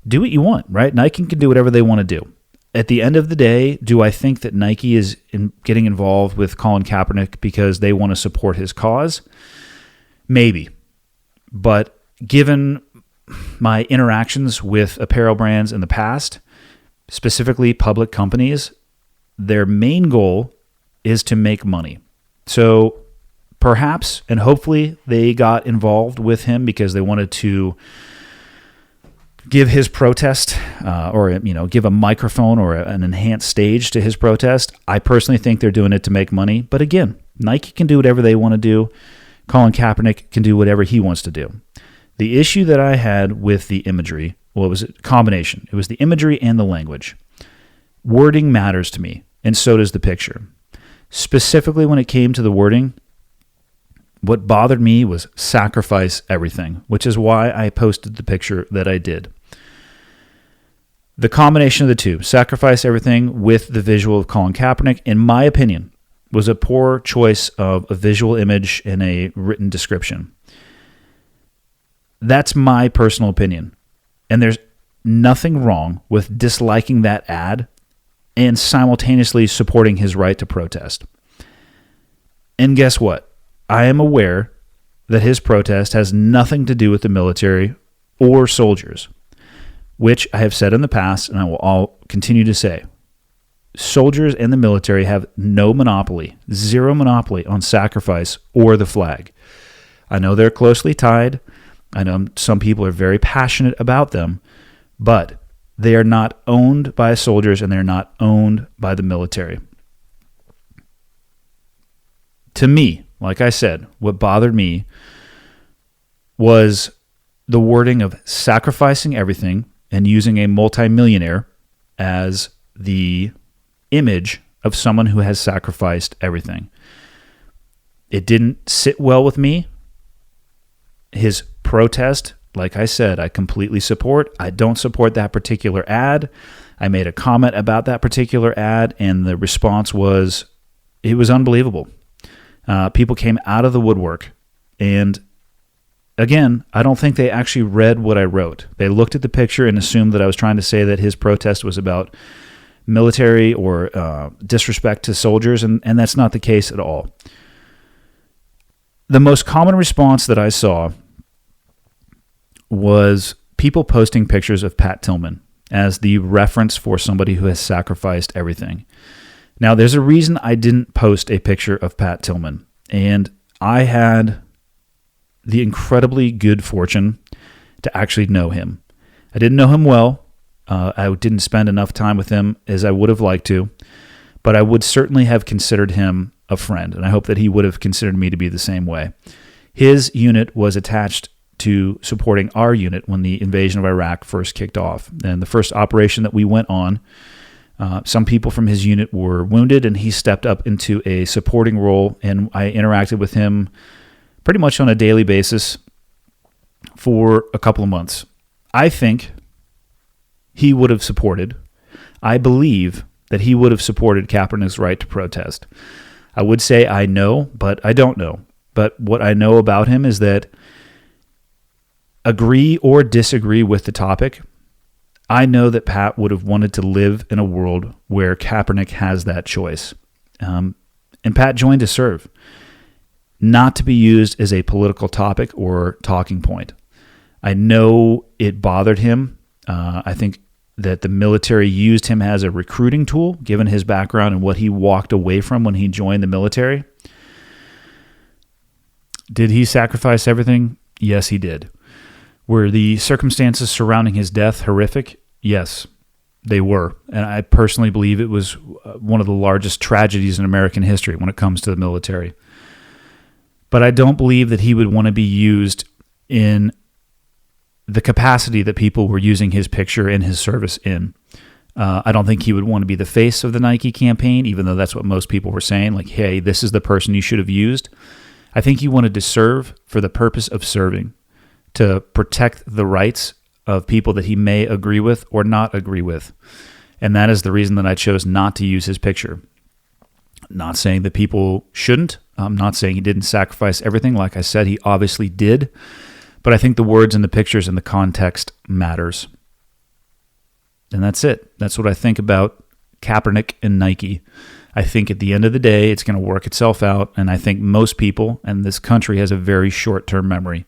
do what you want, right? Nike can do whatever they want to do. At the end of the day, do I think that Nike is getting involved with Colin Kaepernick because they want to support his cause? Maybe. But given my interactions with apparel brands in the past, specifically public companies, their main goal is to make money. So perhaps and hopefully they got involved with him because they wanted to give his protest give a microphone or an enhanced stage to his protest. I personally think they're doing it to make money. But again, Nike can do whatever they want to do. Colin Kaepernick can do whatever he wants to do. The issue that I had with the imagery, well, it was a combination. It was the imagery and the language. Wording matters to me, and so does the picture. Specifically when it came to the wording, what bothered me was sacrifice everything, which is why I posted the picture that I did. The combination of the two, sacrifice everything with the visual of Colin Kaepernick, in my opinion, was a poor choice of a visual image and a written description. That's my personal opinion. And there's nothing wrong with disliking that ad and simultaneously supporting his right to protest. And guess what? I am aware that his protest has nothing to do with the military or soldiers, which I have said in the past and I will all continue to say. Soldiers and the military have no monopoly, zero monopoly on sacrifice or the flag. I know they're closely tied. I know some people are very passionate about them, but they are not owned by soldiers and they're not owned by the military. To me, like I said, what bothered me was the wording of sacrificing everything and using a multimillionaire as the image of someone who has sacrificed everything. It didn't sit well with me. His protest, like I said, I completely support. I don't support that particular ad. I made a comment about that particular ad, and the response was, it was unbelievable. People came out of the woodwork, and again, I don't think they actually read what I wrote. They looked at the picture and assumed that I was trying to say that his protest was about military or disrespect to soldiers, and that's not the case at all. The most common response that I saw was people posting pictures of Pat Tillman as the reference for somebody who has sacrificed everything. Now, there's a reason I didn't post a picture of Pat Tillman, and I had the incredibly good fortune to actually know him. I didn't know him well. I didn't spend enough time with him as I would have liked to, but I would certainly have considered him a friend, and I hope that he would have considered me to be the same way. His unit was attached to supporting our unit when the invasion of Iraq first kicked off. And the first operation that we went on, some people from his unit were wounded, and he stepped up into a supporting role, and I interacted with him pretty much on a daily basis for a couple of months. I think he would have supported, I believe that he would have supported Kaepernick's right to protest. I would say I know, but I don't know. But what I know about him is that, agree or disagree with the topic, I know that Pat would have wanted to live in a world where Kaepernick has that choice. And Pat joined to serve, not to be used as a political topic or talking point. I know it bothered him. I think that the military used him as a recruiting tool, given his background and what he walked away from when he joined the military. Did he sacrifice everything? Yes, he did. Were the circumstances surrounding his death horrific? Yes. They were. And I personally believe it was one of the largest tragedies in American history when it comes to the military. But I don't believe that he would want to be used in the capacity that people were using his picture and his service in. I don't think he would want to be the face of the Nike campaign, even though that's what most people were saying, like, hey, this is the person you should have used. I think he wanted to serve for the purpose of serving, to protect the rights of people that he may agree with or not agree with. And that is the reason that I chose not to use his picture. Not saying that people shouldn't. I'm not saying he didn't sacrifice everything. Like I said, he obviously did. But I think the words and the pictures and the context matters. And that's it. That's what I think about Kaepernick and Nike. I think at the end of the day, it's going to work itself out. And I think most people, and this country has a very short-term memory.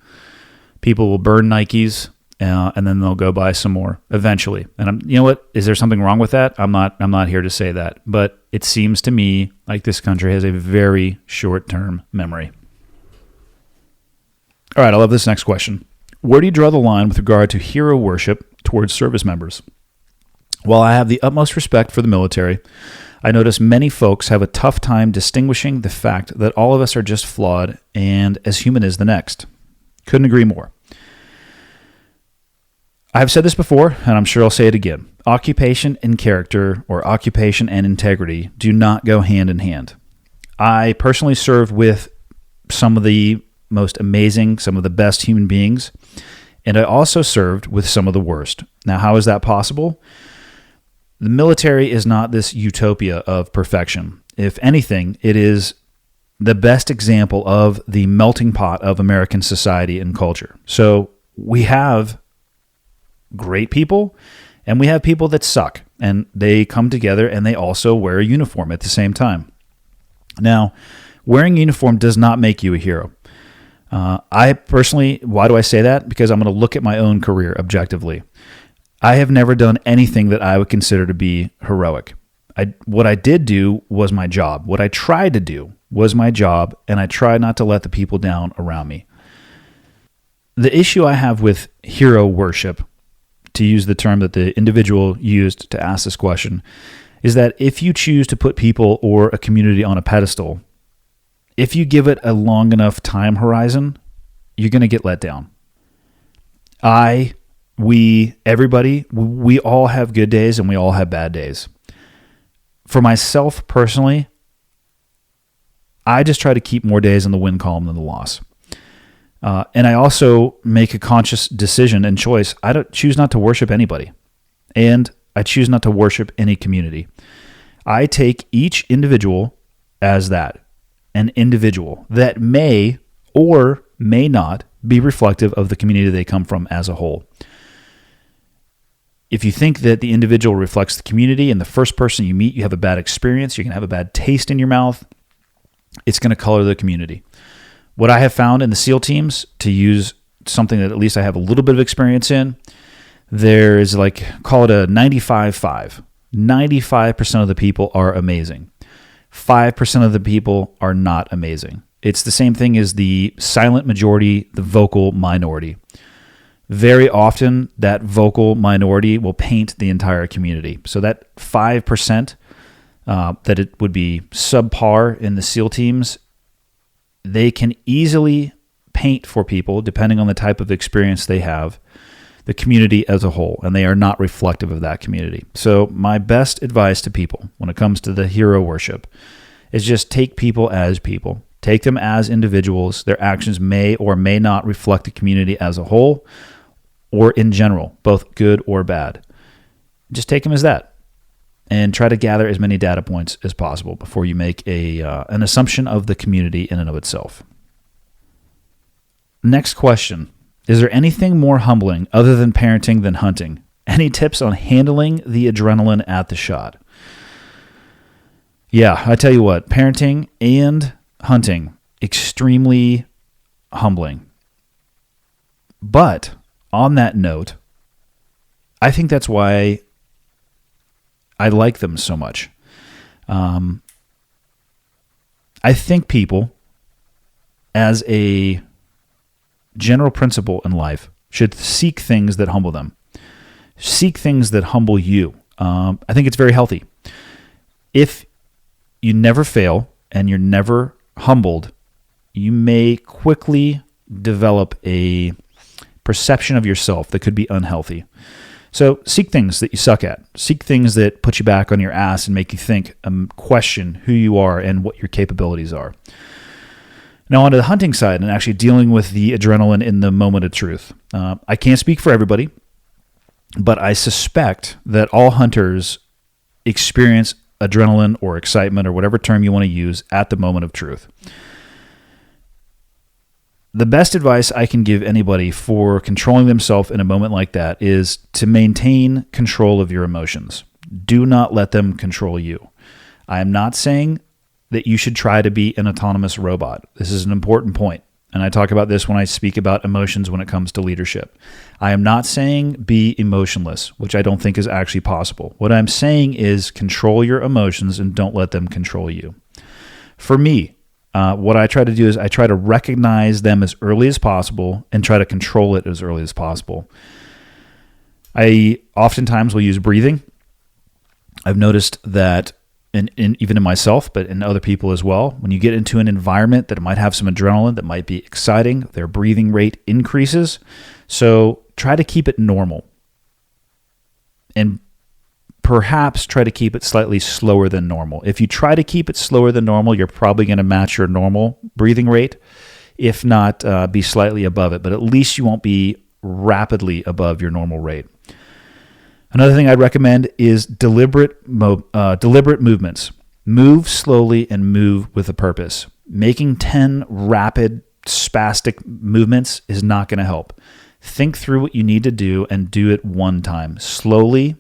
People will burn Nikes, and then they'll go buy some more eventually. And you know what? Is there something wrong with that? I'm not here to say that. But it seems to me like this country has a very short-term memory. All right, I love this next question. Where do you draw the line with regard to hero worship towards service members? While I have the utmost respect for the military, I notice many folks have a tough time distinguishing the fact that all of us are just flawed and as human as the next. Couldn't agree more. I've said this before, and I'm sure I'll say it again. Occupation and character, or occupation and integrity, do not go hand in hand. I personally served with some of the most amazing, some of the best human beings, and I also served with some of the worst. Now, how is that possible? The military is not this utopia of perfection. If anything, it is the best example of the melting pot of American society and culture. So we have great people, and we have people that suck, and they come together and they also wear a uniform at the same time. Now, wearing a uniform does not make you a hero. I personally, why do I say that? Because I'm going to look at my own career objectively. I have never done anything that I would consider to be heroic. What I did do was my job. What I tried to do was my job, and I tried not to let the people down around me. The issue I have with hero worship, to use the term that the individual used to ask this question, is that if you choose to put people or a community on a pedestal, if you give it a long enough time horizon, you're going to get let down. Everybody, we all have good days and we all have bad days. For myself personally, I just try to keep more days in the win column than the loss. And I also make a conscious decision and choice. I don't choose not to worship anybody. And I choose not to worship any community. I take each individual as that, an individual that may or may not be reflective of the community they come from as a whole. If you think that the individual reflects the community and the first person you meet, you have a bad experience, you're going to have a bad taste in your mouth, it's going to color the community. What I have found in the SEAL teams, to use something that at least I have a little bit of experience in, there is call it a 95-5. 95% of the people are amazing. 5% of the people are not amazing. It's the same thing as the silent majority, the vocal minority. Very often, that vocal minority will paint the entire community. So that 5% that it would be subpar in the SEAL teams, they can easily paint for people, depending on the type of experience they have, the community as a whole, and they are not reflective of that community. So my best advice to people when it comes to the hero worship is just take people as people. Take them as individuals. Their actions may or may not reflect the community as a whole, or in general, both good or bad. Just take them as that and try to gather as many data points as possible before you make an assumption of the community in and of itself. Next question. Is there anything more humbling other than parenting than hunting? Any tips on handling the adrenaline at the shot? Yeah, I tell you what, parenting and hunting, extremely humbling. But on that note, I think that's why I like them so much. I think people, as a general principle in life, should seek things that humble them. Seek things that humble you. I think it's very healthy. If you never fail and you're never humbled, you may quickly develop a perception of yourself that could be unhealthy. So seek things that you suck at. Seek things that put you back on your ass and make you think, question who you are and what your capabilities are. Now onto the hunting side and actually dealing with the adrenaline in the moment of truth. I can't speak for everybody, but I suspect that all hunters experience adrenaline or excitement or whatever term you want to use at the moment of truth. The best advice I can give anybody for controlling themselves in a moment like that is to maintain control of your emotions. Do not let them control you. I am not saying that you should try to be an autonomous robot. This is an important point, and I talk about this when I speak about emotions when it comes to leadership. I am not saying be emotionless, which I don't think is actually possible. What I'm saying is control your emotions and don't let them control you. For me, what I try to do is I try to recognize them as early as possible and try to control it as early as possible. I oftentimes will use breathing. I've noticed that even in myself, but in other people as well, when you get into an environment that might have some adrenaline, that might be exciting, their breathing rate increases. So try to keep it normal. And perhaps try to keep it slightly slower than normal. If you try to keep it slower than normal, you're probably going to match your normal breathing rate, if not be slightly above it, but at least you won't be rapidly above your normal rate. Another thing I'd recommend is deliberate movements. Move slowly and move with a purpose. Making 10 rapid, spastic movements is not going to help. Think through what you need to do and do it one time. Slowly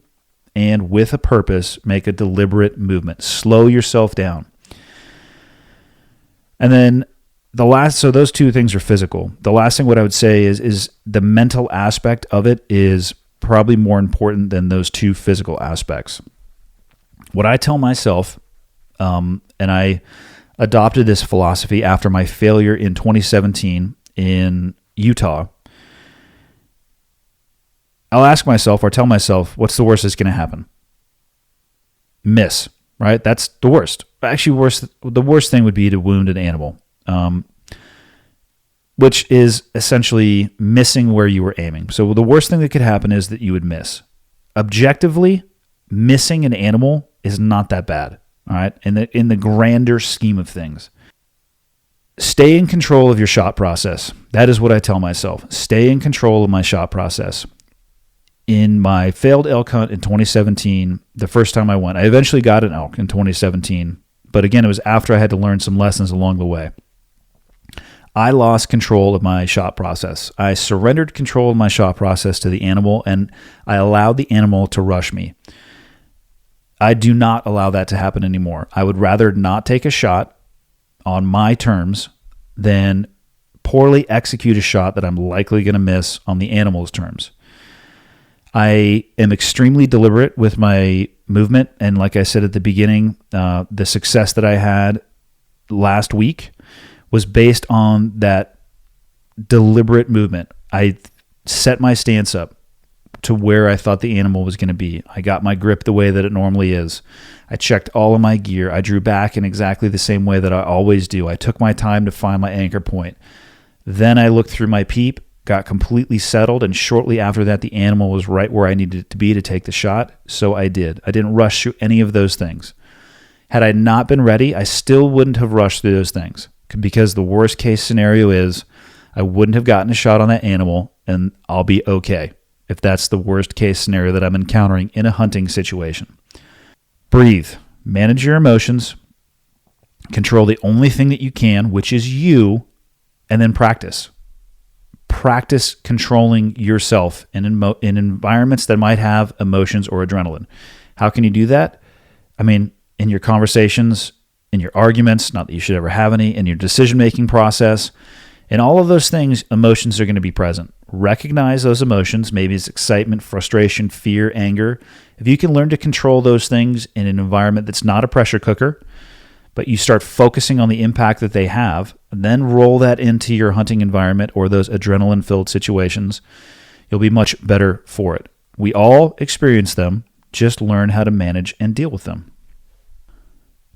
and with a purpose, make a deliberate movement. Slow yourself down. And then so those two things are physical. The last thing what I would say is the mental aspect of it is probably more important than those two physical aspects. What I tell myself, and I adopted this philosophy after my failure in 2017 in Utah, I'll ask myself or tell myself, what's the worst that's going to happen? Miss, right? That's the worst. Actually, the worst thing would be to wound an animal, which is essentially missing where you were aiming. So the worst thing that could happen is that you would miss. Objectively, missing an animal is not that bad, all right? In the grander scheme of things. Stay in control of your shot process. That is what I tell myself. Stay in control of my shot process. In my failed elk hunt in 2017, the first time I went, I eventually got an elk in 2017, but again, it was after I had to learn some lessons along the way. I lost control of my shot process. I surrendered control of my shot process to the animal, and I allowed the animal to rush me. I do not allow that to happen anymore. I would rather not take a shot on my terms than poorly execute a shot that I'm likely going to miss on the animal's terms. I am extremely deliberate with my movement, and like I said at the beginning, the success that I had last week was based on that deliberate movement. I set my stance up to where I thought the animal was going to be. I got my grip the way that it normally is. I checked all of my gear. I drew back in exactly the same way that I always do. I took my time to find my anchor point. Then I looked through my peep, got completely settled, and shortly after that, the animal was right where I needed it to be to take the shot, so I did. I didn't rush through any of those things. Had I not been ready, I still wouldn't have rushed through those things, because the worst case scenario is I wouldn't have gotten a shot on that animal, and I'll be okay if that's the worst case scenario that I'm encountering in a hunting situation. Breathe. Manage your emotions. Control the only thing that you can, which is you, and then practice. Practice controlling yourself in environments that might have emotions or adrenaline. How can you do that? I mean, in your conversations, in your arguments, not that you should ever have any, in your decision-making process. In all of those things, emotions are going to be present. Recognize those emotions. Maybe it's excitement, frustration, fear, anger. If you can learn to control those things in an environment that's not a pressure cooker, but you start focusing on the impact that they have, and then roll that into your hunting environment or those adrenaline-filled situations, you'll be much better for it. We all experience them. Just learn how to manage and deal with them.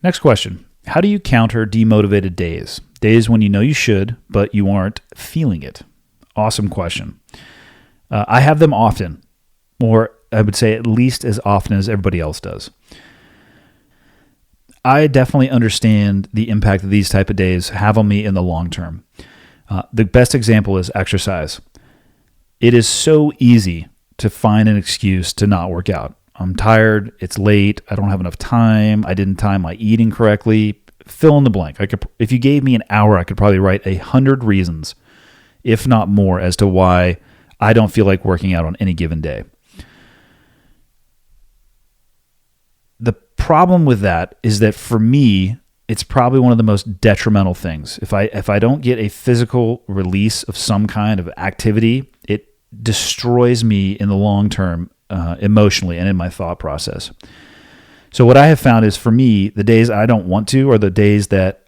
Next question. How do you counter demotivated days? Days when you know you should, but you aren't feeling it. Awesome question. I have them often, or I would say at least as often as everybody else does. I definitely understand the impact that these type of days have on me in the long term. The best example is exercise. It is so easy to find an excuse to not work out. I'm tired, it's late, I don't have enough time, I didn't time my eating correctly. Fill in the blank. If you gave me an hour, I could probably write 100 reasons, if not more, as to why I don't feel like working out on any given day. The problem with that is that for me, it's probably one of the most detrimental things. If I don't get a physical release of some kind of activity, it destroys me in the long term, emotionally and in my thought process. So what I have found is, for me, the days I don't want to are the days that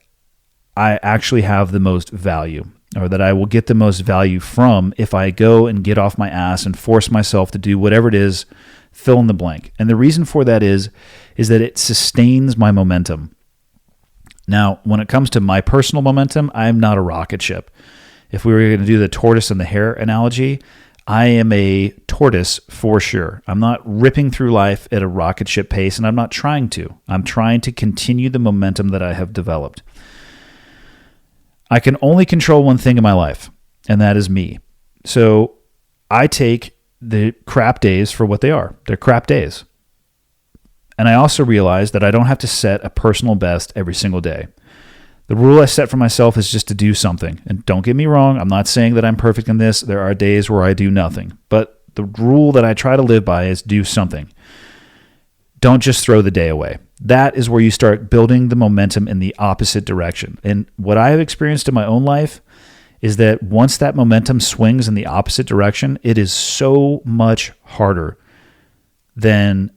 I actually have the most value, or that I will get the most value from if I go and get off my ass and force myself to do whatever it is, fill in the blank. And the reason for that is that it sustains my momentum. Now, when it comes to my personal momentum, I'm not a rocket ship. If we were going to do the tortoise and the hare analogy, I am a tortoise for sure. I'm not ripping through life at a rocket ship pace, and I'm not trying to. I'm trying to continue the momentum that I have developed. I can only control one thing in my life, and that is me. So I take the crap days for what they are. They're crap days. And I also realize that I don't have to set a personal best every single day. The rule I set for myself is just to do something. And don't get me wrong, I'm not saying that I'm perfect in this. There are days where I do nothing. But the rule that I try to live by is do something. Don't just throw the day away. That is where you start building the momentum in the opposite direction. And what I have experienced in my own life is that once that momentum swings in the opposite direction, it is so much harder than,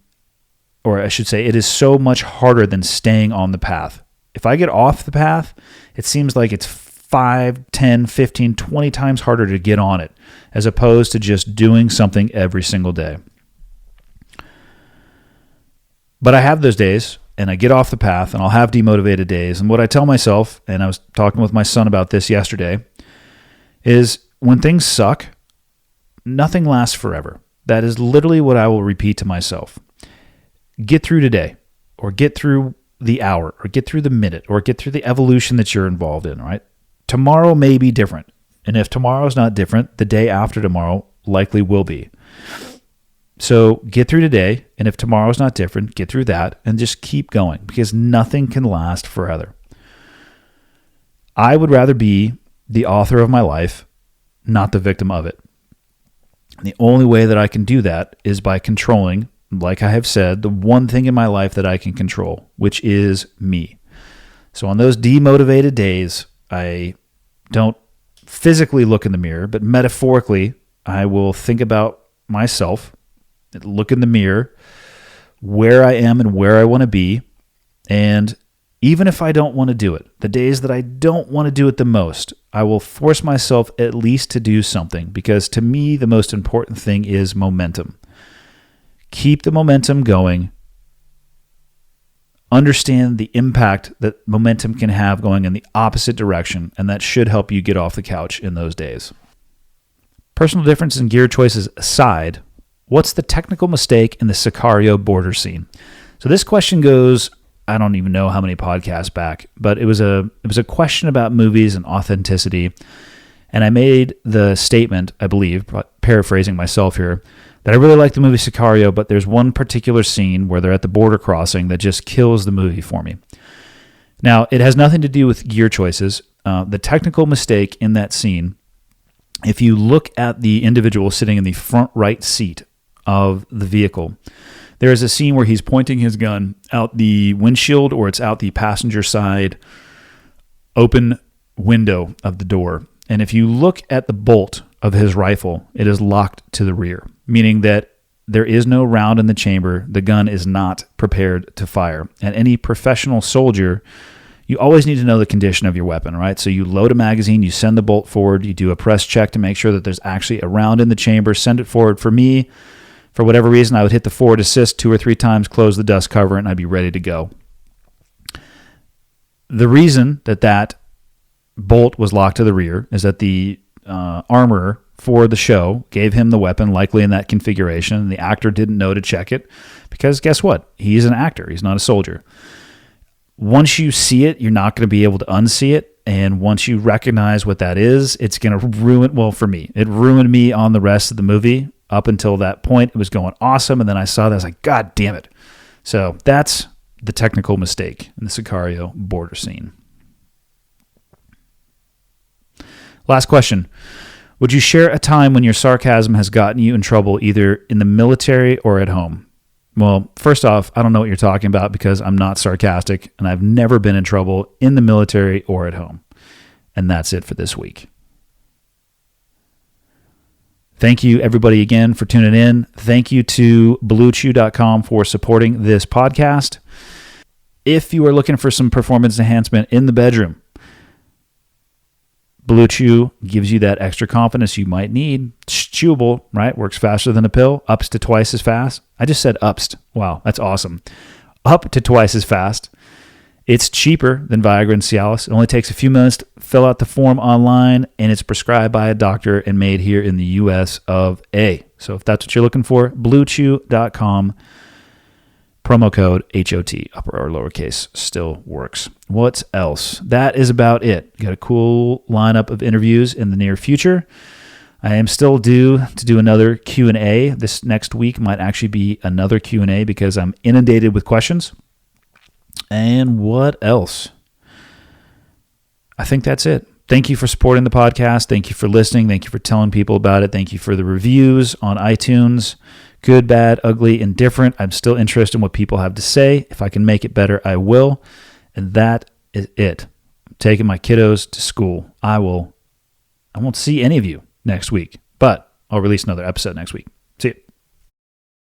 or I should say, it is so much harder than staying on the path. If I get off the path, it seems like it's 5, 10, 15, 20 times harder to get on it, as opposed to just doing something every single day. But I have those days, and I get off the path, and I'll have demotivated days. And what I tell myself, and I was talking with my son about this yesterday, is when things suck, nothing lasts forever. That is literally what I will repeat to myself. Get through today, or get through the hour, or get through the minute, or get through the evolution that you're involved in, right? Tomorrow may be different. And if tomorrow's not different, the day after tomorrow likely will be. So get through today, and if tomorrow's not different, get through that, and just keep going, because nothing can last forever. I would rather be the author of my life, not the victim of it. And the only way that I can do that is by controlling, like I have said, the one thing in my life that I can control, which is me. So on those demotivated days, I don't physically look in the mirror, but metaphorically, I will think about myself, look in the mirror, where I am and where I want to be. And even if I don't want to do it, the days that I don't want to do it the most, I will force myself at least to do something, because to me, the most important thing is momentum. Keep the momentum going. Understand the impact that momentum can have going in the opposite direction, and that should help you get off the couch in those days. Personal difference in gear choices aside, what's the technical mistake in the Sicario border scene? So this question goes, I don't even know how many podcasts back, but it was a question about movies and authenticity. And I made the statement, I believe, paraphrasing myself here, that I really like the movie Sicario, but there's one particular scene where they're at the border crossing that just kills the movie for me. Now, it has nothing to do with gear choices. The technical mistake in that scene, if you look at the individual sitting in the front right seat of the vehicle, there is a scene where he's pointing his gun out the windshield, or it's out the passenger side open window of the door. And if you look at the bolt of his rifle, it is locked to the rear, meaning that there is no round in the chamber. The gun is not prepared to fire. And any professional soldier, you always need to know the condition of your weapon, right? So you load a magazine, you send the bolt forward, you do a press check to make sure that there's actually a round in the chamber, send it forward. For me, For whatever reason, I would hit the forward assist 2 or 3 times, close the dust cover, and I'd be ready to go. The reason that bolt was locked to the rear is that the armorer for the show gave him the weapon, likely in that configuration, and the actor didn't know to check it because guess what? He's an actor. He's not a soldier. Once you see it, you're not going to be able to unsee it, and once you recognize what that is, it's going to ruin, well, for me, it ruined me on the rest of the movie. Up until that point, it was going awesome, and then I saw that, I was like, God damn it. So that's the technical mistake in the Sicario border scene. Last question. Would you share a time when your sarcasm has gotten you in trouble either in the military or at home? Well, first off, I don't know what you're talking about because I'm not sarcastic, and I've never been in trouble in the military or at home. And that's it for this week. Thank you, everybody, again, for tuning in. Thank you to BlueChew.com for supporting this podcast. If you are looking for some performance enhancement in the bedroom, Blue Chew gives you that extra confidence you might need. It's chewable, right? Works faster than a pill. Ups to twice as fast. I just said ups. Wow, that's awesome. Up to twice as fast. It's cheaper than Viagra and Cialis. It only takes a few minutes to fill out the form online, and it's prescribed by a doctor and made here in the U.S. of A. So if that's what you're looking for, BlueChew.com, promo code HOT, upper or lowercase, still works. What else? That is about it. Got a cool lineup of interviews in the near future. I am still due to do another Q&A. This next week might actually be another Q&A because I'm inundated with questions. And what else? I think that's it. Thank you for supporting the podcast. Thank you for listening. Thank you for telling people about it. Thank you for the reviews on iTunes. Good, bad, ugly, indifferent. I'm still interested in what people have to say. If I can make it better, I will. And that is it. I'm taking my kiddos to school. I won't see any of you next week, but I'll release another episode next week. See you.